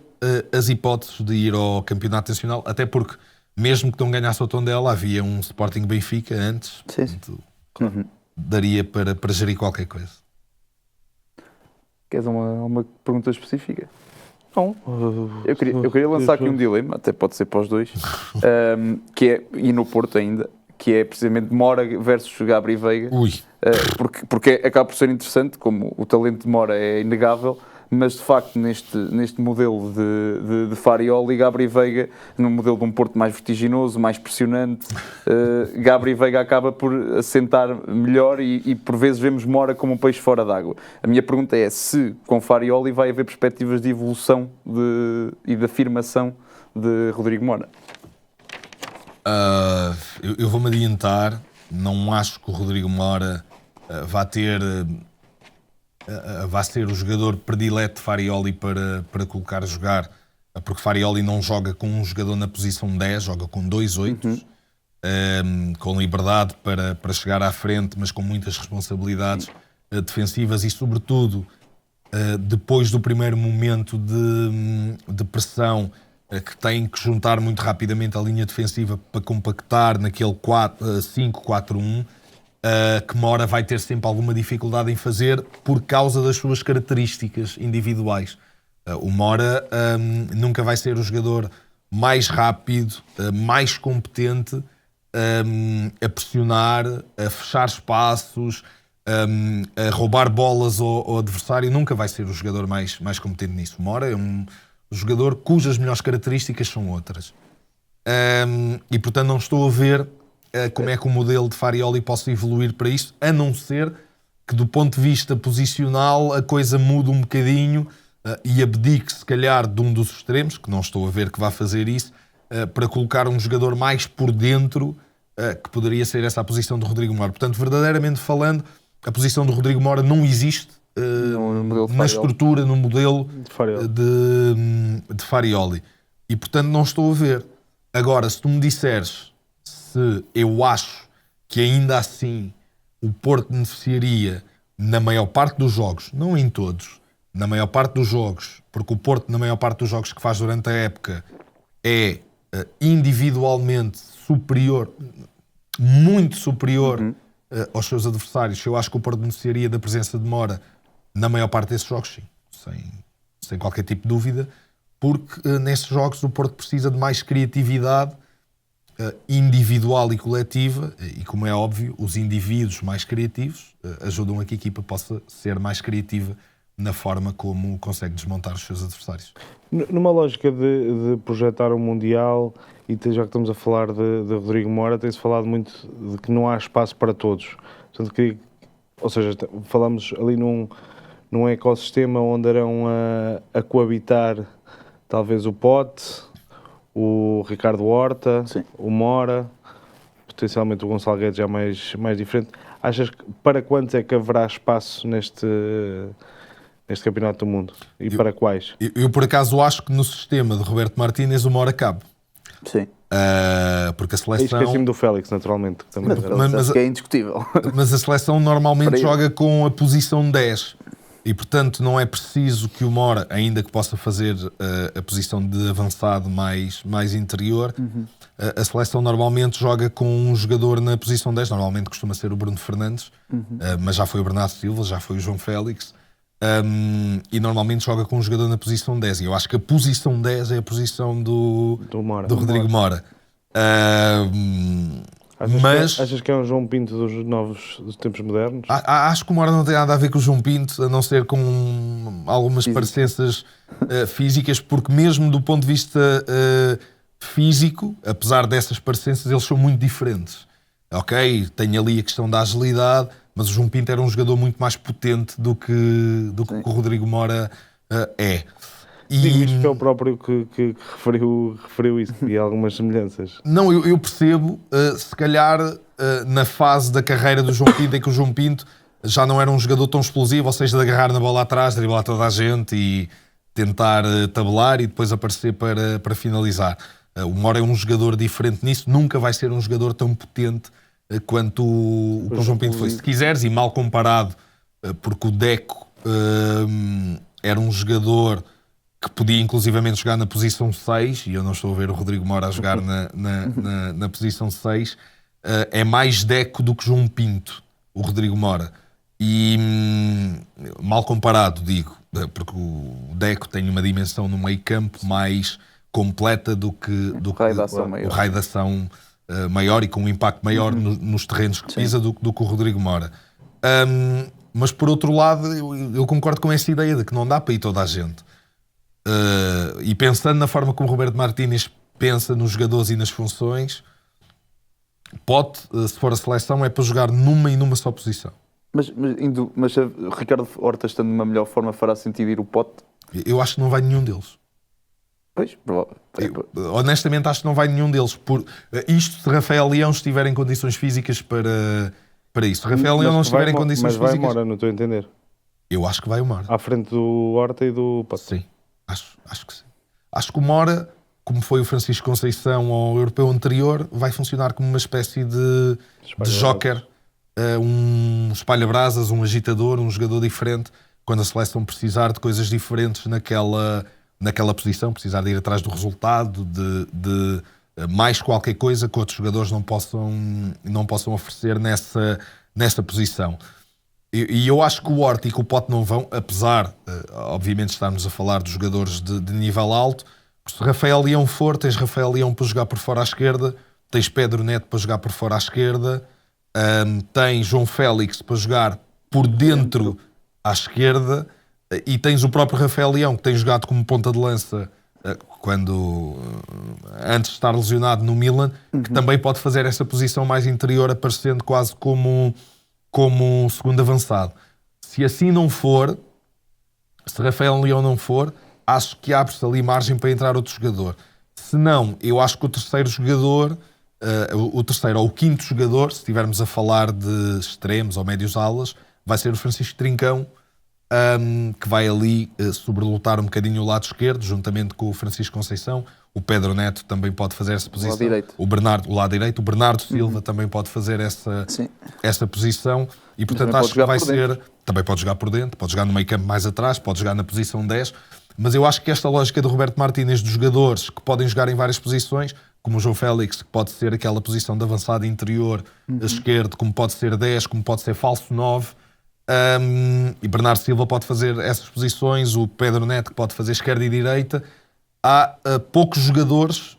as hipóteses de ir ao campeonato nacional, até porque mesmo que não ganhasse o Tondela, havia um Sporting Benfica antes. Sim. Portanto, daria para gerir qualquer coisa. Queres uma pergunta específica? Não. Eu queria lançar aqui um dilema, até pode ser para os dois, que é, e no Porto ainda, que é precisamente Mora versus Gabri Veiga. Porque acaba por ser interessante, como o talento de Mora é inegável, mas de facto neste modelo de Farioli, Gabri Veiga, num modelo de um Porto mais vertiginoso, mais pressionante, Gabri Veiga acaba por assentar melhor e por vezes vemos Mora como um peixe fora d'água. A minha pergunta é se com Farioli vai haver perspectivas de evolução e de afirmação de Rodrigo Mora. Eu vou-me adiantar, não acho que o Rodrigo Mora vai ser o jogador predileto de Farioli para colocar a jogar, porque Farioli não joga com um jogador na posição 10, joga com 2 8, com liberdade para chegar à frente, mas com muitas responsabilidades defensivas e, sobretudo, depois do primeiro momento de pressão, que tem que juntar muito rapidamente a linha defensiva para compactar naquele 5-4-1, que Mora vai ter sempre alguma dificuldade em fazer por causa das suas características individuais. O Mora nunca vai ser o jogador mais rápido, mais competente a pressionar, a fechar espaços, a roubar bolas ao adversário. Nunca vai ser o jogador mais competente nisso. O Mora é um jogador cujas melhores características são outras. E portanto não estou a ver como é que o modelo de Farioli possa evoluir para isto, a não ser que do ponto de vista posicional a coisa mude um bocadinho e abdique se calhar de um dos extremos, que não estou a ver que vá fazer isso, para colocar um jogador mais por dentro, que poderia ser essa a posição do Rodrigo Mora. Portanto, verdadeiramente falando, a posição do Rodrigo Mora não existe na estrutura, no modelo de Farioli. E portanto não estou a ver. Agora, se tu me disseres se eu acho que ainda assim o Porto beneficiaria na maior parte dos jogos, não em todos, na maior parte dos jogos, porque o Porto na maior parte dos jogos que faz durante a época é individualmente superior, muito superior aos seus adversários. Eu acho que o Porto beneficiaria da presença de Mora na maior parte desses jogos, sim, sem qualquer tipo de dúvida, porque nesses jogos o Porto precisa de mais criatividade individual e coletiva, e como é óbvio, os indivíduos mais criativos ajudam a que a equipa possa ser mais criativa na forma como consegue desmontar os seus adversários. Numa lógica de projetar um Mundial, e já que estamos a falar de Rodrigo Mora, tem-se falado muito de que não há espaço para todos. Portanto, ou seja, falamos ali num ecossistema onde irão a coabitar talvez o Pote, o Ricardo Horta, sim, o Mora, potencialmente o Gonçalo Guedes já mais diferente. Achas que para quantos é que haverá espaço neste Campeonato do Mundo? E para quais? Eu por acaso acho que no sistema de Roberto Martínez o Mora cabe. Sim. Porque a seleção... Esqueci-me do Félix, naturalmente. Que também mas que é indiscutível. Mas a seleção normalmente joga com a posição 10. E, portanto, não é preciso que o Mora, ainda que possa fazer a posição de avançado mais interior, a seleção normalmente joga com um jogador na posição 10. Normalmente costuma ser o Bruno Fernandes, mas já foi o Bernardo Silva, já foi o João Félix. E normalmente joga com um jogador na posição 10. E eu acho que a posição 10 é a posição do Rodrigo Mora. Achas que é um João Pinto dos tempos modernos? Acho que o Mora não tem nada a ver com o João Pinto, a não ser com algumas parecenças físicas, porque mesmo do ponto de vista físico, apesar dessas parecenças, eles são muito diferentes. Ok, tem ali a questão da agilidade, mas o João Pinto era um jogador muito mais potente do que o Rodrigo Mora é. E isto é o próprio que referiu isso, e algumas semelhanças. Não, eu percebo, se calhar na fase da carreira do João Pinto, em que o João Pinto já não era um jogador tão explosivo, ou seja, de agarrar na bola atrás, driblar toda a gente e tentar tabelar e depois aparecer para finalizar. O Mora é um jogador diferente nisso, nunca vai ser um jogador tão potente quanto o João Pinto foi. Se quiseres, e mal comparado, porque o Deco era um jogador que podia inclusivamente jogar na posição 6, e eu não estou a ver o Rodrigo Mora a jogar na posição 6, é mais Deco do que João Pinto, o Rodrigo Mora. E mal comparado, digo, porque o Deco tem uma dimensão no meio campo mais completa do que o raio de ação maior e com um impacto maior nos terrenos que pisa do que o Rodrigo Mora. Mas por outro lado, eu concordo com essa ideia de que não dá para ir toda a gente. E pensando na forma como o Roberto Martínez pensa nos jogadores e nas funções, pode, se for a seleção, é para jogar numa só posição. Mas o Ricardo Horta, estando numa melhor forma, fará sentido ir o Pote? Eu acho que não vai nenhum deles. Pois, honestamente acho que não vai nenhum deles. Isto se Rafael Leão estiver em condições físicas para isso. Se Rafael Leão não estiver em condições físicas... Mas vai Mora, não estou a entender. Eu acho que vai o Mora. À frente do Horta e do Pote. Sim, acho que sim. Acho que o Mora, como foi o Francisco Conceição ao europeu anterior, vai funcionar como uma espécie de joker, um espalha-brasas, um agitador, um jogador diferente, quando a seleção precisar de coisas diferentes naquela posição, precisar de ir atrás do resultado, de mais qualquer coisa que outros jogadores não possam oferecer nessa posição. E eu acho que o Horta e que o Pote não vão, apesar, obviamente, estarmos a falar de jogadores de nível alto. Se Rafael Leão for, tens Rafael Leão para jogar por fora à esquerda, tens Pedro Neto para jogar por fora à esquerda, tens João Félix para jogar por dentro à esquerda, e tens o próprio Rafael Leão, que tem jogado como ponta de lança antes de estar lesionado no Milan, que também pode fazer essa posição mais interior, aparecendo quase como um segundo avançado. Se assim não for, se Rafael Leão não for, acho que abre-se ali margem para entrar outro jogador. Se não, eu acho que o terceiro jogador, o terceiro ou o quinto jogador, se estivermos a falar de extremos ou médios alas, vai ser o Francisco Trincão, que vai ali sobrelotar um bocadinho o lado esquerdo, juntamente com o Francisco Conceição. O Pedro Neto também pode fazer essa posição. O lado direito. O Bernardo Silva também pode fazer essa posição. E, portanto, acho que vai ser... Também pode jogar por dentro, pode jogar no meio campo mais atrás, pode jogar na posição 10. Mas eu acho que esta lógica de Roberto Martínez, dos jogadores que podem jogar em várias posições, como o João Félix, que pode ser aquela posição de avançado interior, esquerdo, como pode ser 10, como pode ser falso 9... e Bernardo Silva pode fazer essas posições, o Pedro Neto que pode fazer esquerda e direita. Há poucos jogadores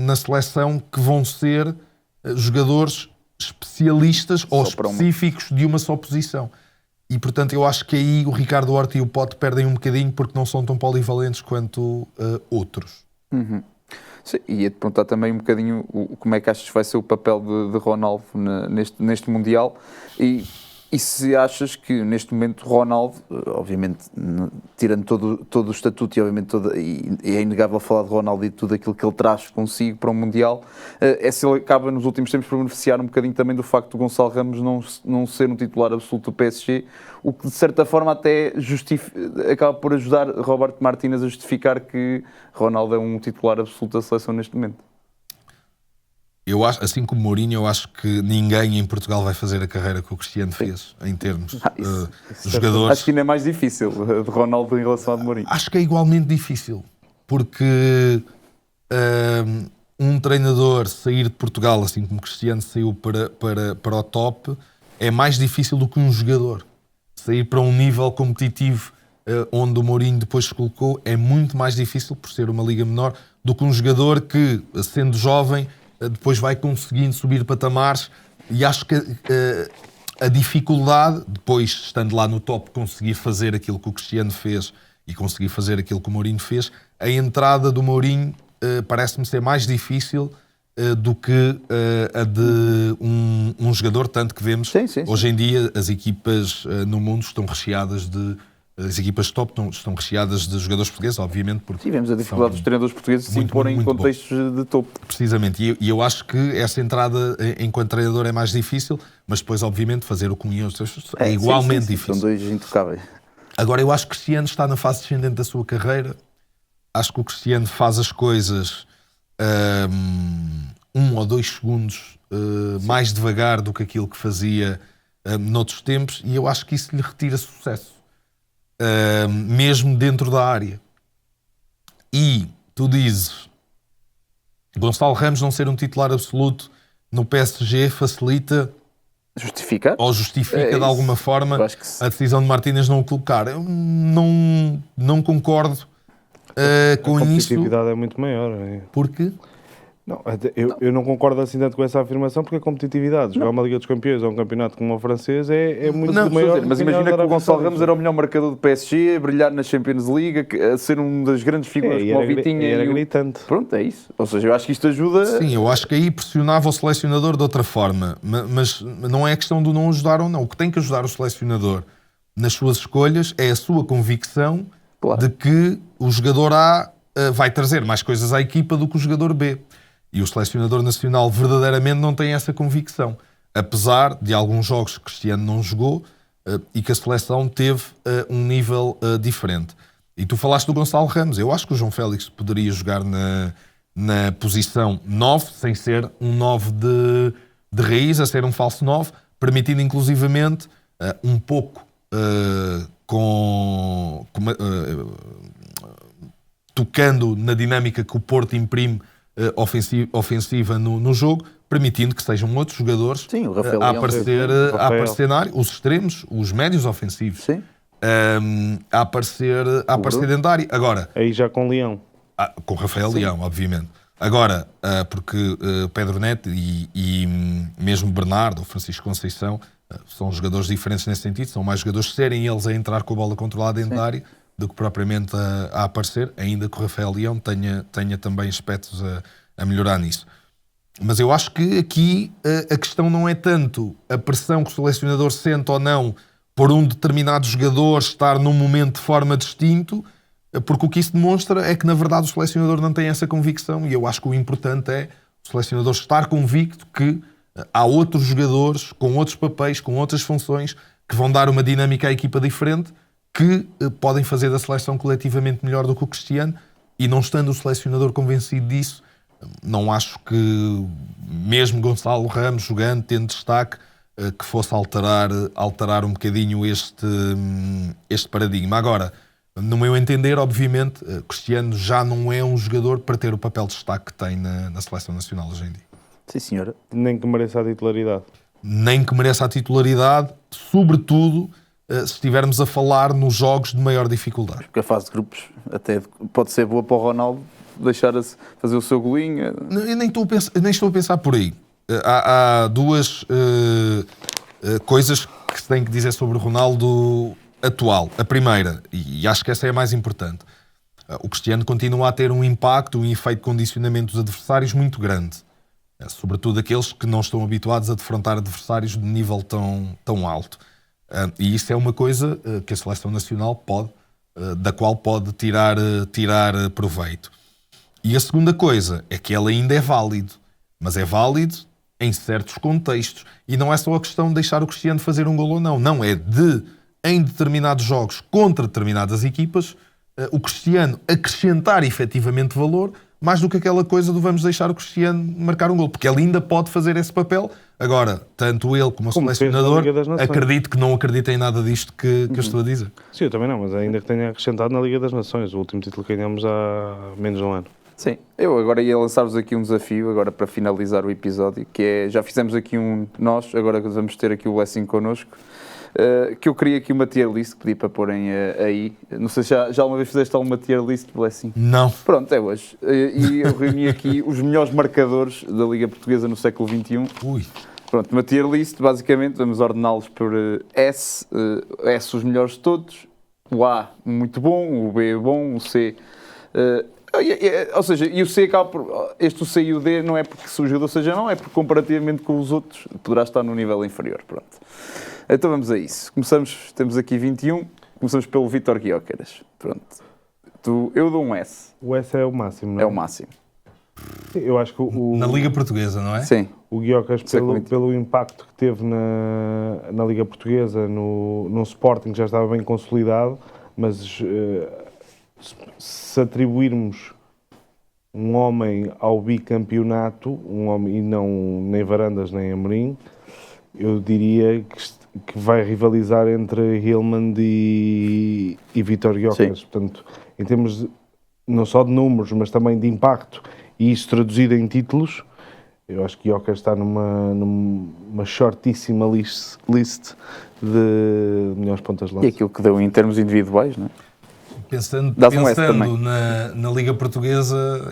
na seleção que vão ser jogadores especialistas ou específicos de uma só posição. E, portanto, eu acho que aí o Ricardo Horta e o Pote perdem um bocadinho porque não são tão polivalentes quanto outros. Sim, e ia-te perguntar também um bocadinho como é que achas que vai ser o papel de Ronaldo neste Mundial e se achas que neste momento Ronaldo, obviamente tirando todo o estatuto e obviamente e é inegável falar de Ronaldo e tudo aquilo que ele traz consigo para o Mundial, se ele acaba nos últimos tempos por beneficiar um bocadinho também do facto do Gonçalo Ramos não ser um titular absoluto do PSG, o que de certa forma até acaba por ajudar Roberto Martínez a justificar que Ronaldo é um titular absoluto da seleção neste momento. Eu acho, assim como Mourinho, eu acho que ninguém em Portugal vai fazer a carreira que o Cristiano fez em termos de jogadores. Acho que ainda é mais difícil de Ronaldo em relação ao de Mourinho. Acho que é igualmente difícil, porque um treinador sair de Portugal, assim como Cristiano saiu para o top, é mais difícil do que um jogador. Sair para um nível competitivo onde o Mourinho depois se colocou é muito mais difícil, por ser uma liga menor, do que um jogador que, sendo jovem, depois vai conseguindo subir patamares, e acho que a dificuldade, depois estando lá no top, conseguir fazer aquilo que o Cristiano fez e conseguir fazer aquilo que o Mourinho fez, a entrada do Mourinho parece-me ser mais difícil do que a de um jogador, tanto que vemos sim. Hoje em dia as equipas no mundo estão recheadas as equipas de top estão recheadas de jogadores portugueses, obviamente. Porque tivemos a dificuldade dos treinadores portugueses de se imporem em contextos de topo. Precisamente, e eu acho que essa entrada enquanto treinador é mais difícil, mas depois, obviamente, fazer o comunhão é igualmente difícil. São dois intocáveis. Agora, eu acho que o Cristiano está na fase descendente da sua carreira. Acho que o Cristiano faz as coisas 1 ou 2 segundos mais devagar do que aquilo que fazia noutros tempos, e eu acho que isso lhe retira sucesso. Mesmo dentro da área. E tu dizes Gonçalo Ramos não ser um titular absoluto no PSG facilita ou justifica de alguma forma a decisão de Martínez não o colocar. Eu não concordo com isso. A competitividade é muito maior. Porquê? Não, eu não concordo assim tanto com essa afirmação, porque a competitividade, jogar uma Liga dos Campeões ou um campeonato como o francês é muito maior. Mas imagina que o Gonçalo Ramos era o melhor marcador do PSG, a brilhar na Champions League, a ser uma das grandes figuras como o Vitinha. Era gritante. Pronto, é isso. Ou seja, eu acho que isto ajuda... Sim, eu acho que aí pressionava o selecionador de outra forma, mas não é questão de não ajudar ou não. O que tem que ajudar o selecionador nas suas escolhas é a sua convicção de que o jogador A vai trazer mais coisas à equipa do que o jogador B. E o selecionador nacional verdadeiramente não tem essa convicção. Apesar de alguns jogos que Cristiano não jogou e que a seleção teve um nível diferente. E tu falaste do Gonçalo Ramos. Eu acho que o João Félix poderia jogar na posição 9, sem ser um 9 de raiz, a ser um falso 9, permitindo inclusivamente um pouco tocando na dinâmica que o Porto imprime ofensiva no jogo, permitindo que sejam outros jogadores Sim, o Rafael a Leão. a aparecer na área, os extremos, os médios ofensivos, Sim. a aparecer dentro da área. Agora, Aí já com Leão. com Rafael Leão, obviamente. Agora, porque Pedro Neto e mesmo Bernardo ou Francisco Conceição são jogadores diferentes nesse sentido, são mais jogadores serem eles a entrar com a bola controlada dentro da área do que propriamente a aparecer, ainda que o Rafael Leão tenha também aspectos a melhorar nisso. Mas eu acho que aqui a questão não é tanto a pressão que o selecionador sente ou não por um determinado jogador estar num momento de forma distinto, porque o que isso demonstra é que, na verdade, o selecionador não tem essa convicção, e eu acho que o importante é o selecionador estar convicto que há outros jogadores com outros papéis, com outras funções, que vão dar uma dinâmica à equipa diferente, que podem fazer da seleção coletivamente melhor do que o Cristiano, e não estando o selecionador convencido disso, não acho que mesmo Gonçalo Ramos jogando, tendo destaque, que fosse alterar um bocadinho este paradigma. Agora, no meu entender, obviamente, Cristiano já não é um jogador para ter o papel de destaque que tem na Seleção Nacional hoje em dia. Sim, senhora. Nem que mereça a titularidade. Nem que mereça a titularidade, sobretudo se estivermos a falar nos jogos de maior dificuldade. Porque a fase de grupos até pode ser boa para o Ronaldo deixar-se fazer o seu golinho. Eu nem estou a pensar por aí. Há duas coisas que se tem que dizer sobre o Ronaldo atual. A primeira, e acho que essa é a mais importante, o Cristiano continua a ter um impacto, um efeito de condicionamento dos adversários muito grande. Sobretudo aqueles que não estão habituados a defrontar adversários de nível tão alto. E isso é uma coisa que a Seleção Nacional da qual pode tirar proveito. E a segunda coisa é que ele ainda é válido, mas é válido em certos contextos. E não é só a questão de deixar o Cristiano fazer um golo ou não. Não, é em determinados jogos contra determinadas equipas, o Cristiano acrescentar efetivamente valor, mais do que aquela coisa do vamos deixar o Cristiano marcar um golo, porque ele ainda pode fazer esse papel. Agora, tanto ele como o selecionador, acredito que não acreditem em nada disto que eu estou a dizer. Sim, eu também não, mas ainda que tenha acrescentado na Liga das Nações, o último título que ganhamos há menos de um ano. Sim, eu agora ia lançar-vos aqui um desafio, agora para finalizar o episódio, que é, já fizemos aqui nós, agora vamos ter aqui o Blessing connosco, que eu queria aqui uma tier list, que pedi para porem aí. Não sei se já uma vez fizeste alguma tier list, Blessing? Não. Pronto, é hoje. E eu reuni aqui os melhores marcadores da Liga Portuguesa no século XXI. Ui. Pronto, uma tier list, basicamente, vamos ordená-los por S, S os melhores de todos, o A muito bom, o B bom, o C... ou seja, e o C acaba por... o C e o D não é porque o jogador seja não, é porque comparativamente com os outros poderá estar no nível inferior. Pronto. Então vamos a isso. Temos aqui 21, começamos pelo Vítor Gyökeres. Pronto. Eu dou um S. O S é o máximo, não é? É o máximo. Eu acho que Na Liga Portuguesa, não é? Sim. o Gyökeres, pelo impacto que teve na Liga Portuguesa, no Sporting, já estava bem consolidado, mas se atribuirmos um homem ao bicampeonato, um homem, e não nem Varandas nem Amorim, eu diria que vai rivalizar entre Hillman e Vítor Gyökeres. Portanto, em termos não só de números, mas também de impacto, e isso traduzido em títulos, eu acho que Gyökeres está numa shortíssima list de melhores pontas de lança. E aquilo que deu em termos individuais, não é? Pensando também. na Liga Portuguesa,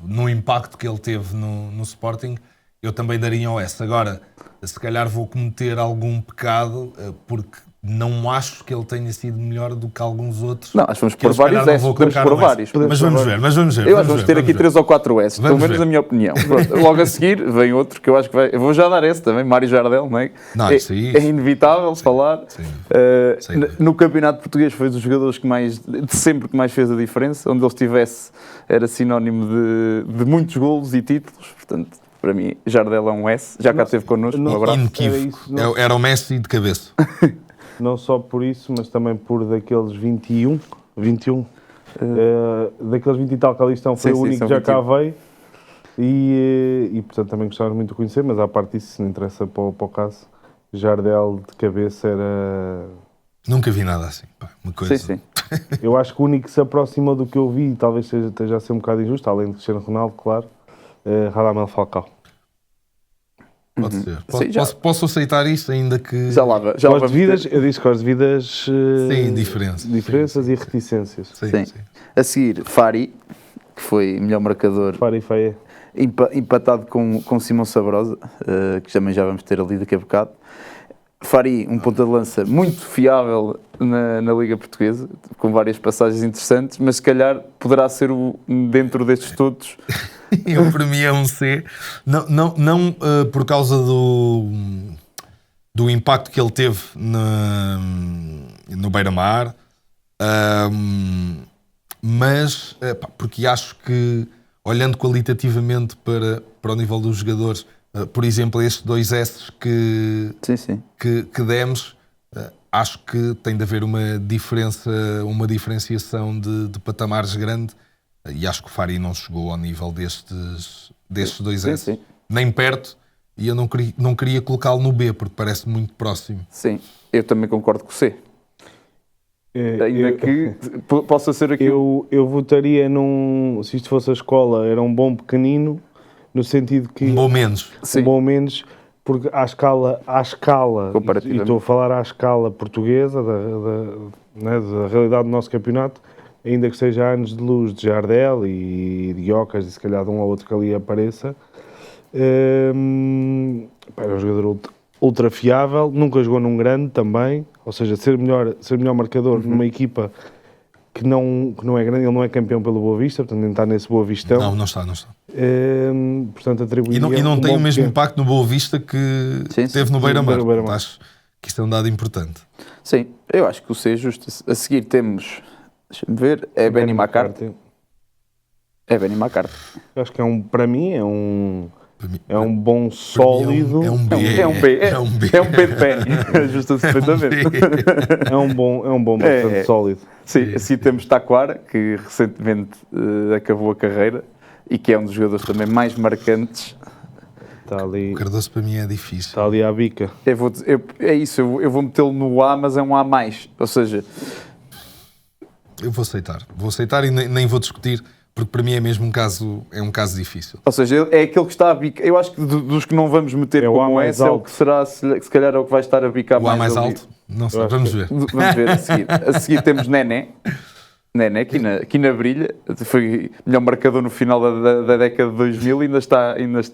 no impacto que ele teve no Sporting, eu também daria um S. Agora, se calhar vou cometer algum pecado, porque não acho que ele tenha sido melhor do que alguns outros. Não, acho que vamos por vários S, podemos por vários. Mas vamos ver. Eu acho que vamos ter aqui 3 ou 4 S, pelo menos na minha opinião. Pronto, logo a seguir vem outro que eu acho que vai... Eu vou já dar esse também, Mário Jardel, não é? É inevitável falar. No Campeonato Português foi dos jogadores que mais fez a diferença. Onde ele estivesse era sinónimo de muitos golos e títulos, portanto... Para mim, Jardel é um S, já cá esteve connosco, um abraço. Era o Messi de cabeça. Não só por isso, mas também por daqueles 21, daqueles 20 e tal que ali estão, foi o único que já cá veio. E portanto também gostava muito de conhecer, mas à parte disso, se não interessa para o caso, Jardel de cabeça era... Nunca vi nada assim. Uma coisa... Sim. Eu acho que o único que se aproximou do que eu vi, talvez esteja a ser um bocado injusto, além de Cristiano Ronaldo, claro, Radamel Falcao. Pode ser. Sim, já- Posso aceitar isso, ainda que... Já lá Gosto de vamos vidas, ter. eu disse que gosto de vidas... Sim, diferenças. e reticências. Sim. A seguir, Fari, que foi melhor marcador, Fara e feia. empatado com Simão Sabrosa, que também já vamos ter ali daqui a bocado. Fari, um ponta de lança muito fiável na Liga Portuguesa, com várias passagens interessantes, mas se calhar poderá ser dentro destes todos. Eu, para mim, é um C. Não por causa do impacto que ele teve no Beira-Mar, mas porque acho que, olhando qualitativamente para o nível dos jogadores, por exemplo, estes 2 S Sim. que demos, acho que tem de haver uma diferenciação de patamares grande, e acho que o Fari não chegou ao nível destes 2 S, Sim. nem perto, e eu não queria colocá-lo no B, porque parece muito próximo. Sim, eu também concordo com o C. Ainda que possa ser aqui. Eu votaria se isto fosse a escola, era um bom pequenino, no sentido que... Um bom menos. Sim. Um bom menos, porque à escala e Comparativamente. estou a falar à escala portuguesa, da realidade do nosso campeonato, ainda que seja a anos de luz de Jardel e de Iocas, e se calhar de um ou outro que ali apareça, é um jogador ultra fiável, nunca jogou num grande também, ou seja, ser melhor marcador numa equipa que não é grande, ele não é campeão pelo Boa Vista, portanto nem está nesse Boa Vistão. Não está. Portanto, atribuiria E não tem bom o mesmo pequeno. impacto no Boa Vista que teve no Beira-Mar. No Beira-Mar. Acho que isto é um dado importante. Sim, eu acho que o C é justo. A seguir temos, deixa-me ver, é Benny McCarthy. É Benny McCarthy. Acho que para mim é um Para bom mim sólido. É um B. É um B. É um B de Penny. Ajusta-se perfeitamente. É um bom bastante sólido. Sim, assim temos Taquara, que recentemente acabou a carreira e que é um dos jogadores também mais marcantes. Está ali, O Cardoso para mim é difícil. está ali à bica. É isso, eu vou metê-lo no A, mas é um A+. Ou seja, Eu vou aceitar e nem vou discutir, porque para mim é mesmo um caso difícil. é aquele que está a bicar. Eu acho que dos que não vamos meter É o A como mais esse, é o alto. que será, se calhar é o que vai estar a bicar O A mais ali. alto? Não sei, Eu acho vamos ver. Vamos ver a seguir. A seguir temos Nené, aqui na brilha. Foi melhor marcador no final da década de 2000 e ainda está nos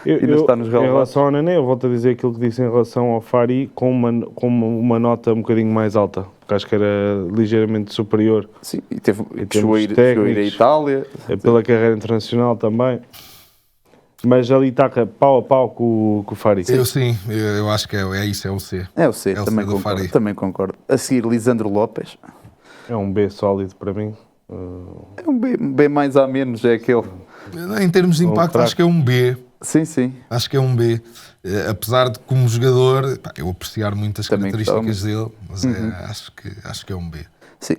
Em relevados. relação ao Nené, eu volto a dizer aquilo que disse em relação ao Fari, com uma nota um bocadinho mais alta, porque acho que era ligeiramente superior Sim, e termos chegou a ir à técnicos. Itália. pela carreira internacional também. Mas ali está pau a pau com o Fari. Eu acho que é isso, é o C. É o C, É o também C do concordo. Fari. Também concordo. A seguir, Lisandro Lopes. É um B sólido para mim. É um B mais a menos, é aquele. Em termos de impacto, acho que é um B. Sim. Acho que é um B. Apesar de, como jogador, eu apreciar muito as Também características dele, mas acho que é um B. Sim,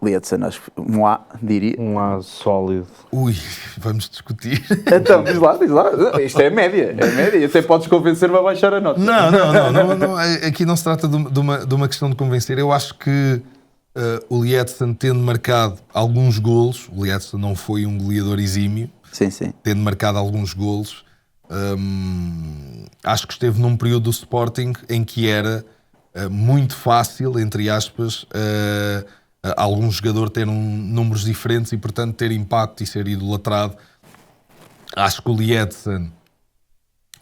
Lietzen, acho que um A, diria. Um A sólido. Ui, vamos discutir. Então, diz lá. Isto é média. E até podes convencer-me a baixar a nota. Não. Aqui não se trata de uma questão de convencer. Eu acho que o Lietzen, tendo marcado alguns golos, o Lietzen não foi um goleador exímio, Sim. tendo marcado alguns golos, acho que esteve num período do Sporting em que era muito fácil, entre aspas, algum jogador ter números diferentes e, portanto, ter impacto e ser idolatrado. Acho que o Lietzen,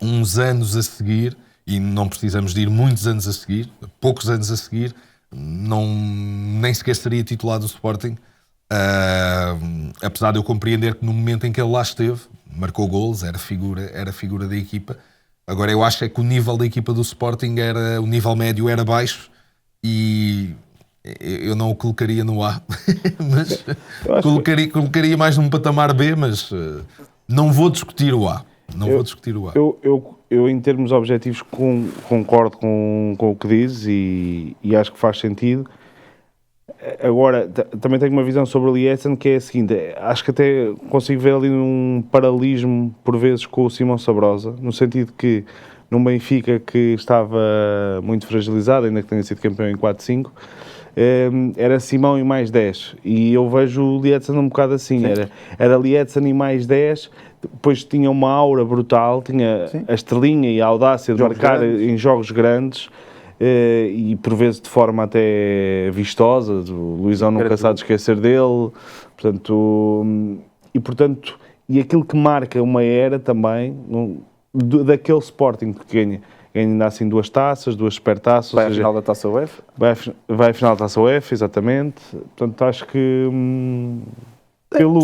uns anos a seguir, e não precisamos de ir muitos anos a seguir, poucos anos a seguir, nem sequer seria titular do Sporting, apesar de eu compreender que no momento em que ele lá esteve, marcou golos, era figura da equipa. Agora eu acho que o nível da equipa do Sporting o nível médio era baixo e eu não o colocaria no A, mas colocaria mais num patamar B, mas não vou discutir o A. Vou discutir o A. Eu em termos objetivos, concordo com o que dizes e acho que faz sentido. Agora, também tenho uma visão sobre o Lietzen que é a seguinte: acho que até consigo ver ali um paralelismo, por vezes, com o Simão Sabrosa, no sentido que, num Benfica que estava muito fragilizado, ainda que tenha sido campeão em 4-5, era Simão e mais 10. E eu vejo o Lietzen um bocado assim. Era Lietzen e mais 10, depois tinha uma aura brutal, tinha a estrelinha e a audácia de marcar em jogos grandes. E por vezes de forma até vistosa, o Luizão nunca se há de esquecer dele, portanto, e aquilo que marca uma era também, daquele Sporting que ganha ainda assim 2 taças, 2 supertaças. Vai à final da Taça UEFA? Vai à final da Taça UEFA, exatamente. Portanto, acho que...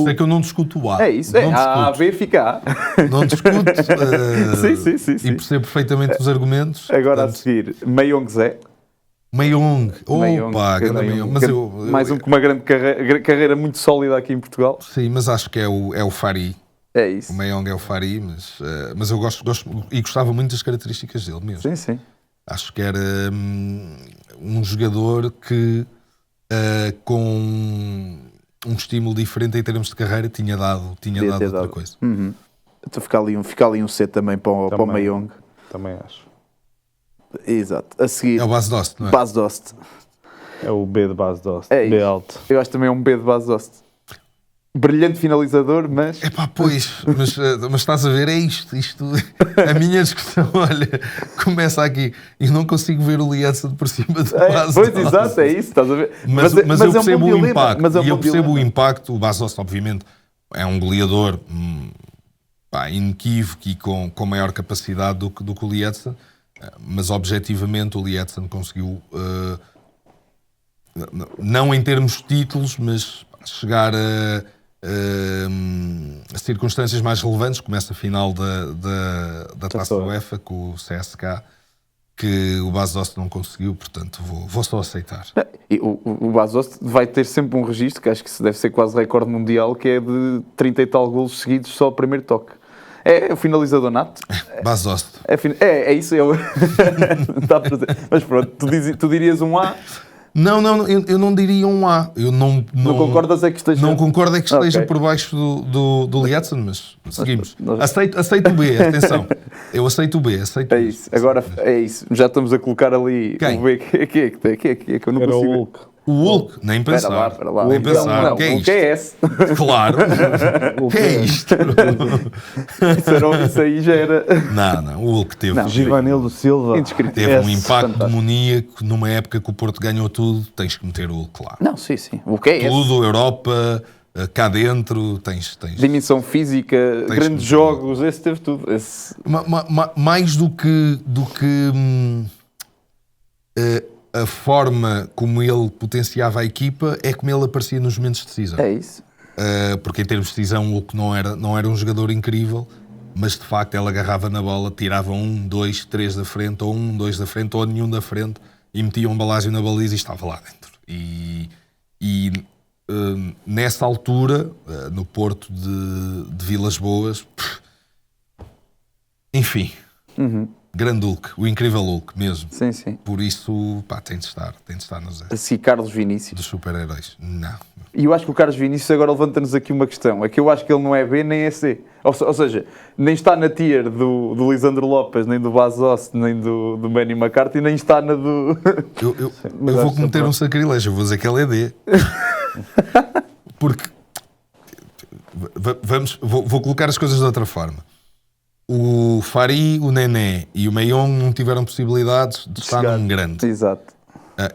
Sei que eu não discuto o A. É isso, não A, B fica A. Não discuto. Sim. E percebo perfeitamente os argumentos. Agora a seguir, Meiong Zé. Meiong. Opa, grande Meiong. Mas mais um com uma grande carreira muito sólida aqui em Portugal. Sim, mas acho que é o Fari. É isso. O Meiong é o Fari, mas eu gosto e gostava muito das características dele mesmo. Sim. Acho que era um jogador que com um estímulo diferente em termos de carreira tinha dado outra coisa. Então fica ali um C também para o Meiong. Também acho. Exato. A seguir, É o Bas Dost, não é? Bas Dost. É o B de Bas Dost. É B isso. alto. Eu acho também um B de Bas Dost. Brilhante finalizador, mas... Epá, pois, mas estás a ver, é isto. A minha discussão, olha, começa aqui. Eu não consigo ver o Lietzen por cima do Bas Pois, Dost. exato, é isso, estás a ver. Mas eu percebo o impacto. Mas Eu percebo o impacto. O Bas Dost, obviamente, é um goleador inequívoco e com maior capacidade do que o Lietzen. Mas, objetivamente, o Lietzen conseguiu, não em termos de títulos, mas chegar a circunstâncias mais relevantes, como essa final da Taça UEFA com o CSK, que o Bas Dost não conseguiu, portanto vou só aceitar. E o Bas Dost vai ter sempre um registro, que acho que deve ser quase recorde mundial, que é de 30 e tal golos seguidos só ao primeiro toque. É o finalizador nato. Bas Dost. É isso. Está presente. Mas pronto, tu dirias um A. Não, eu não diria um A. Eu não concordas é que esteja... Não concordo é que esteja Okay. por baixo do Lietzen, mas seguimos. Aceito o B, atenção. Eu aceito o B, É isso, agora é isso. Já estamos a colocar ali Quem? o B. Que é que eu não Era o consigo... Hulk. O Hulk, nem pensar. Espera lá. Nem pensar. Não, Que é o isto? que é esse? Claro. Que é isto? Isso aí já era... Não, o Hulk teve. Givanildo Silva. Indescritível. Teve um impacto fantástico. demoníaco numa época que o Porto ganhou tudo, tens que meter o Hulk lá. Não, sim. O que é esse? Tudo, Europa, cá dentro, tens. Dimensão física, grandes que- jogos, esse teve tudo. Mais do que a forma como ele potenciava a equipa, é como ele aparecia nos momentos de decisão. É isso. Porque em termos de decisão o Hulk não era um jogador incrível, mas de facto ele agarrava na bola, tirava 1, 2, 3 da frente, ou 1, 2 da frente, ou nenhum da frente, e metia um balásio na baliza e estava lá dentro. E nessa altura, no Porto de Vilas Boas, enfim, grande Hulk, o incrível Hulk mesmo. Sim. Por isso, tem de estar no zero. Assim, Carlos Vinícius. Dos super-heróis. Não. E eu acho que o Carlos Vinícius agora levanta-nos aqui uma questão. É que eu acho que ele não é B nem é C. Ou seja, nem está na tier do Lisandro Lopes, nem do Bas Dost, nem do Manny McCarthy, nem está na do... Eu vou cometer um sacrilégio, eu vou dizer que ele é D. Porque vou colocar as coisas de outra forma. O Fari, o Nené e o Meiong não tiveram possibilidades de estar num grande. Exato.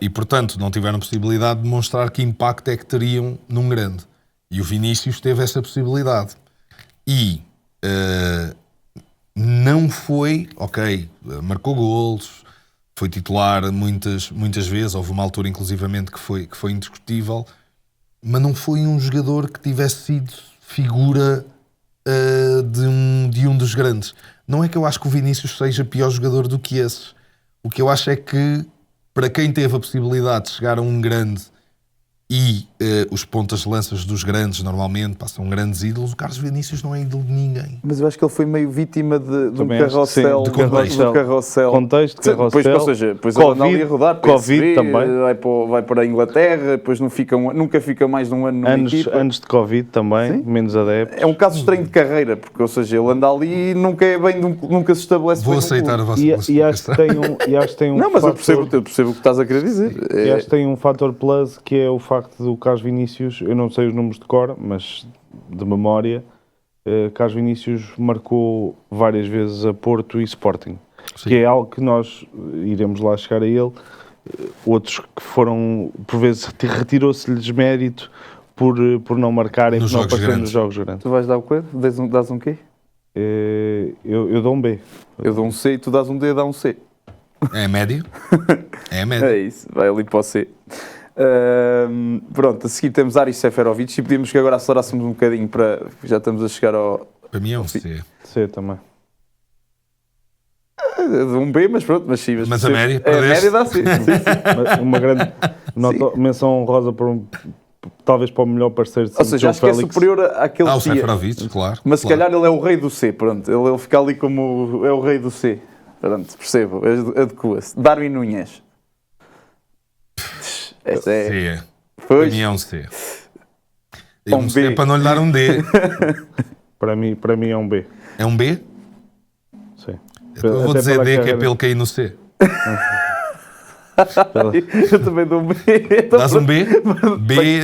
E, portanto, não tiveram possibilidade de demonstrar que impacto é que teriam num grande. E o Vinícius teve essa possibilidade. E não foi, marcou golos, foi titular muitas vezes, houve uma altura inclusivamente que foi indiscutível, mas não foi um jogador que tivesse sido figura de um dos grandes. Não é que eu acho que o Vinícius seja pior jogador do que esses. O que eu acho é que, para quem teve a possibilidade de chegar a um grande e os pontas-lanças dos grandes normalmente passam grandes ídolos, o Carlos Vinícius não é ídolo de ninguém. Mas eu acho que ele foi meio vítima de um Também acho que sim, carrossel. de contexto. carrossel. Contexto, Depois, carrossel. ou seja, depois ele anda ali a rodar, Covid PSV, também. vai para a Inglaterra, depois nunca fica mais de um ano numa equipa. Anos de Covid também, Sim. menos adeptos. É um caso estranho de carreira, porque, ou seja, ele anda ali e nunca é bem, nunca se estabelece Vou bem no aceitar a clube. vossa E acho que tem um Não, mas eu fator- percebo o que estás a querer dizer. E acho que tem um fator plus, que é o facto do Carlos Vinícius, eu não sei os números de cor, mas de memória, Carlos Vinícius marcou várias vezes a Porto e Sporting, Sim. que é algo que nós iremos lá chegar a ele. Outros que foram, por vezes, retirou-se-lhes mérito por não marcarem, Nos por não jogos aparecerem grandes. nos jogos grandes. Tu vais dar o quê? Dás um quê? Eu dou um B. Eu dou um C e tu dás um D, dá um C. É médio? É médio. É isso, vai ali para o C. Pronto, a seguir temos Aris Seferovic e pedimos que agora acelerássemos um bocadinho para. Já estamos a chegar ao. Para mim é um C. C também. Um B, mas pronto, mas sim. Mas a sim. média, A perdeste. média dá C. Sim. Uma grande menção honrosa talvez para o melhor parceiro de Ou seja, João acho que é Félix. superior àquele Ah, o que tinha. Seferovic, claro. Mas se claro. calhar ele é o rei do C, pronto. Ele fica ali como é o rei do C. Pronto, percebo, adequa-se. Darwin Núñez. Esta é. C. Para Pois. mim é um C. Um Um C B. para não lhe dar um D. Para mim é um B. É um B? Sim. Eu vou Até dizer pela D, que é carreira. para ele cair no C. Eu também dou um B. Dás um B?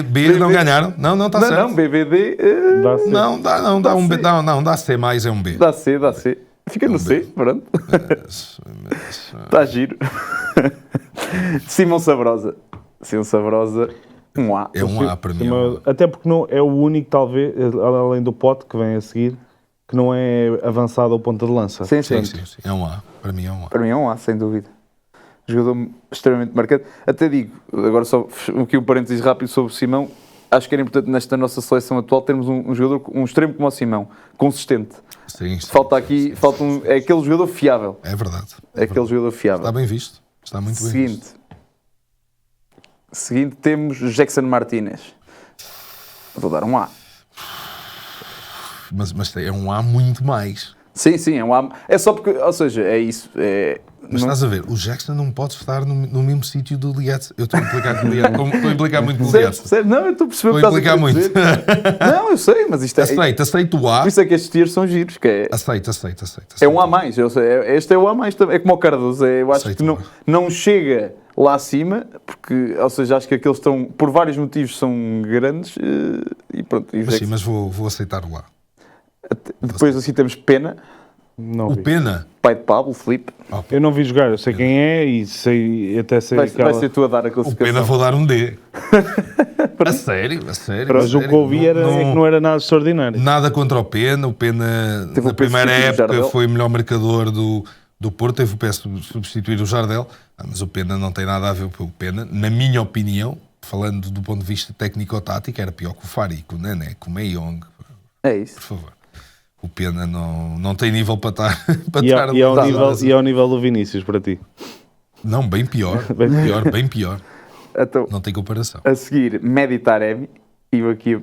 B não ganharam? Não, está Não, certo. não, BBD Dá C. Não, dá um B. Não, dá C mais, é um B. dá C, dá C. Fica no C, pronto. Está giro. Simão Sabrosa. Simão Sabrosa, um A. É um A para mim. é um A. Até porque não é o único, talvez, além do Pote, que vem a seguir, que não é avançado ao ponta de lança. Sim. Sim. É um A. Para mim é um A. Para mim é um A, sem dúvida. Jogador extremamente marcante. Até digo, agora só aqui um parênteses rápido sobre o Simão. Acho que era importante nesta nossa seleção atual termos um jogador, um extremo como o Simão, consistente. Sim. Falta aqui, é aquele jogador fiável. É verdade. É aquele jogador fiável. Está bem visto. Está muito bem visto. Seguinte temos Jackson Martínez. Vou dar um A. Mas é um A muito mais. Sim, é um A. É só porque, ou seja, é isso. Mas estás a ver, o Jackson não pode estar no mesmo sítio do Lietz. Eu estou a implicar com o Lietz. Estou a implicar muito com o Lietz. Percebe? Não, eu estou a perceber o Estou que a estás a implicar querer muito. dizer. Não, eu sei, mas isto é. Aceito o A. Por isso é que estes tiers são giros, que é. Aceito. É um A mais, eu sei, este é o A mais também. É como o Cardoso, eu acho Aceito que o não, A. não chega lá acima, porque, ou seja, acho que aqueles estão, por vários motivos, são grandes e pronto. E Mas sim, mas vou aceitar o A. depois assim temos Pena, Não O vi. Pena. pai de Pablo, Filipe. Eu não vi jogar, eu sei quem é e até sei Vai aquela... ser tu a dar a O Pena classificação. vou dar um D. A sério. Mas o que eu vi era, é que não era nada extraordinário. Nada contra o Pena. O Pena, Teve na o primeira substituir o época, Jardel. foi o melhor marcador do Porto. Teve o pé substituir o Jardel. Mas o Pena não tem nada a ver com o Pena. Na minha opinião, falando do ponto de vista técnico-tático, era pior que o Fari, com o Nené, com o Meiong. É isso. Por favor. O Pena não tem nível para estar... para E estar ao nível do Vinícius, para ti. Não, bem pior. Bem pior. Então, Não tem comparação. a seguir, Mehdi Taremi. E eu aqui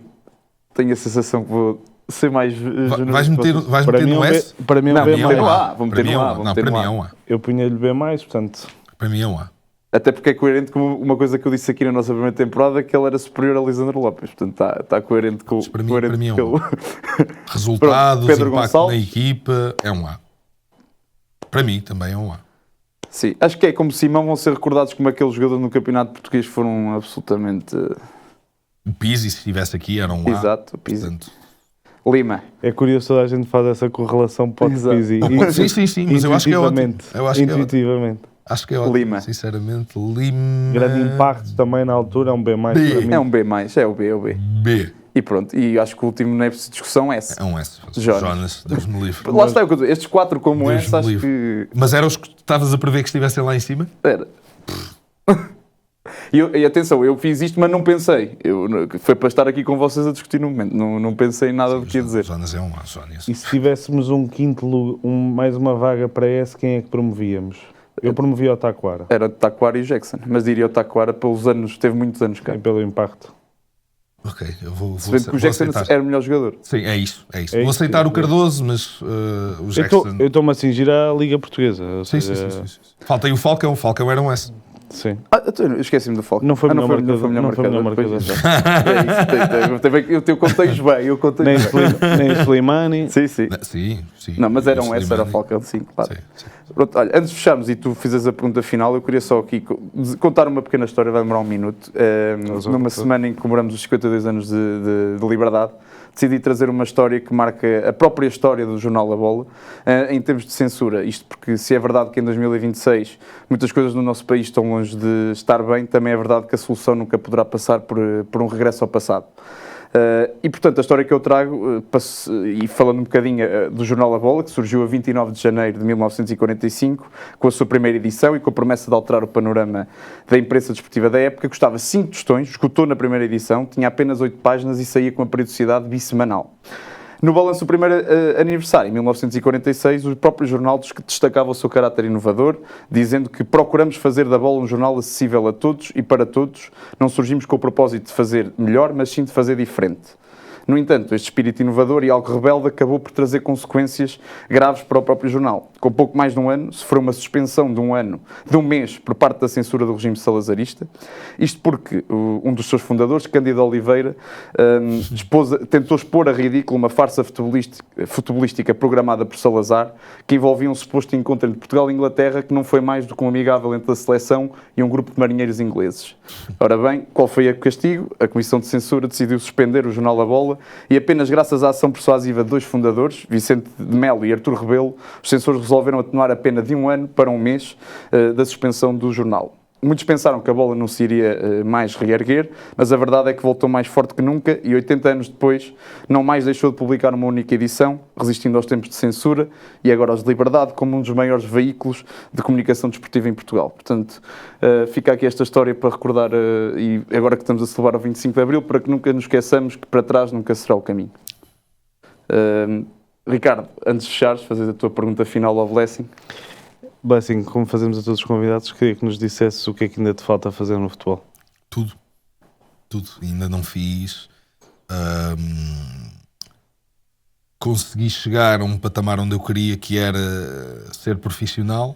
tenho a sensação que vou ser mais generoso. Vais meter Para mim, no S? para mim é Não, um B para mim é mais. um A. Vou meter Para mim é no um A, A. vou Não, meter para no mim A. é um A. Eu punha-lhe B mais, portanto... Para mim é um A. Até porque é coerente com uma coisa que eu disse aqui na nossa primeira temporada, que ele era superior a Lisandro Lopes. Portanto, está coerente com Mas para mim- coerente para mim é um com Resultados, Pedro impacto Gonçalves. na equipa, é um A. Para mim também é um A. Sim, acho que é como Simão, vão ser recordados como aqueles jogadores no campeonato português foram absolutamente... O Pizzi, se estivesse aqui, era um A. Exato, o Pizzi. Portanto, Lima. É curioso toda a gente faz essa correlação Exato. Pote-Pizzi. sim, mas eu acho que é ótimo. Intuitivamente. Eu acho que é ótimo. Intuitivamente. Acho que é ótimo. Lima. Sinceramente, Lima. Grande impacto também na altura, é um B mais B. para mim. É um B+, é o B. B. E pronto, e acho que o último não é preciso discussão é S. É um S. Jonas. Deus me livre. Lá está o que eu digo, estes quatro como Deus S, me acho livre. que... Mas eram os que estavas a prever que estivessem lá em cima? Era. E atenção, eu fiz isto, mas não pensei. Foi para estar aqui com vocês a discutir no momento. Não pensei em nada do que ia dizer. Jonas é um A, Jonas. E se tivéssemos um quinto, mais uma vaga para S, quem é que promovíamos? Eu promovi o Taquara, Era de Taquara e o Jackson, mas diria o Taquara pelos anos, teve muitos anos cá. pelo impacto. Ok, eu vou Se bem que o Jackson aceitar. era o melhor jogador. Sim, é isso. É Vou isso, aceitar é o Cardoso, mas o Jackson... Eu estou-me a cingir à Liga Portuguesa. Ou Sim, seja, sim. Falta aí o Falcão era um S. sim. Então, eu esqueci-me do Falcão. Não foi o melhor não marcador. foi o melhor Não foi o melhor marcador. marcador. Pois, é isso, eu contei-os bem, eu contei Nem bem. Slimani. Sim, sim. Sim. Não, mas era um O S, era o Slimani. Falcão, sim, claro. Sim. Pronto, olha, antes de fecharmos e tu fizes a pergunta final, eu queria só aqui contar uma pequena história, vai demorar um minuto. Numa semana em que comemoramos os 52 anos de liberdade, decidi trazer uma história que marca a própria história do jornal A Bola, em termos de censura. Isto porque, se é verdade que em 2026 muitas coisas no nosso país estão longe de estar bem, também é verdade que a solução nunca poderá passar por um regresso ao passado. E, portanto, a história que eu trago, e falando um bocadinho do jornal A Bola, que surgiu a 29 de janeiro de 1945, com a sua primeira edição e com a promessa de alterar o panorama da imprensa desportiva da época, custava 5 tostões, esgotou na primeira edição, tinha apenas 8 páginas e saía com a periodicidade bissemanal. No balanço do primeiro aniversário, em 1946, o próprio jornal destacava o seu caráter inovador, dizendo que procuramos fazer da Bola um jornal acessível a todos e para todos. Não surgimos com o propósito de fazer melhor, mas sim de fazer diferente. No entanto, este espírito inovador e algo rebelde acabou por trazer consequências graves para o próprio jornal. Com pouco mais de um ano, sofreu uma suspensão de um mês, por parte da censura do regime salazarista. Isto porque um dos seus fundadores, Cândido Oliveira, tentou expor a ridículo uma farsa futebolística programada por Salazar, que envolvia um suposto encontro entre Portugal e Inglaterra, que não foi mais do que um amigável entre a seleção e um grupo de marinheiros ingleses. Ora bem, qual foi o castigo? A Comissão de Censura decidiu suspender o jornal A Bola e apenas graças à ação persuasiva de 2 fundadores, Vicente de Melo e Artur Rebelo, os censores resolveram atenuar a pena de 1 ano para 1 mês da suspensão do jornal. Muitos pensaram que a Bola não se iria mais reerguer, mas a verdade é que voltou mais forte que nunca e 80 anos depois não mais deixou de publicar uma única edição, resistindo aos tempos de censura e agora aos de liberdade, como um dos maiores veículos de comunicação desportiva em Portugal. Portanto, fica aqui esta história para recordar, e agora que estamos a celebrar o 25 de Abril, para que nunca nos esqueçamos que para trás nunca será o caminho. Ricardo, antes de fechares, fazer a tua pergunta final ao Blessing. Bem, assim, como fazemos a todos os convidados, queria que nos dissesses o que é que ainda te falta fazer no futebol. Tudo. Ainda não fiz. Consegui chegar a um patamar onde eu queria, que era ser profissional,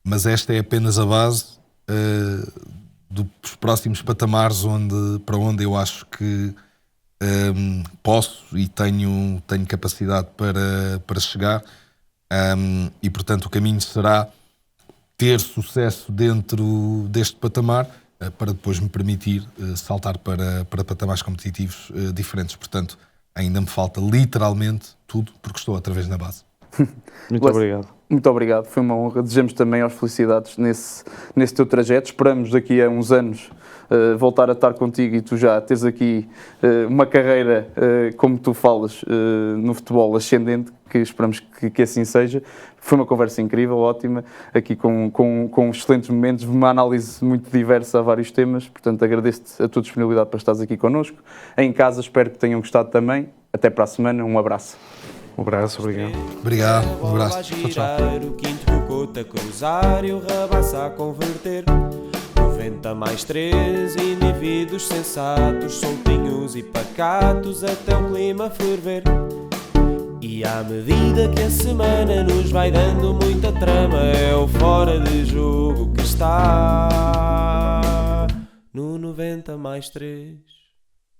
mas esta é apenas a base dos próximos patamares para onde eu acho que posso e tenho capacidade para chegar. E portanto o caminho será ter sucesso dentro deste patamar para depois me permitir saltar para patamares competitivos diferentes. Portanto, ainda me falta literalmente tudo, porque estou outra vez na base. Muito obrigado. Muito obrigado, foi uma honra. Desejamos também as felicidades nesse teu trajeto. Esperamos daqui a uns anos voltar a estar contigo e tu já teres aqui uma carreira, como tu falas, no futebol ascendente, que esperamos que assim seja. Foi uma conversa incrível, ótima, aqui com excelentes momentos, uma análise muito diversa a vários temas. Portanto, agradeço-te a tua disponibilidade para estares aqui connosco. Em casa, espero que tenham gostado também. Até para a semana, um abraço. Um abraço, obrigado. Obrigado, um abraço. Tchau. O quinto Bocota a cruzar e o Rabaça a converter. 90 mais 3 indivíduos sensatos, soltinhos e pacatos até o clima ferver. E à medida que a semana nos vai dando muita trama, é o fora de jogo que está no 90 mais 3.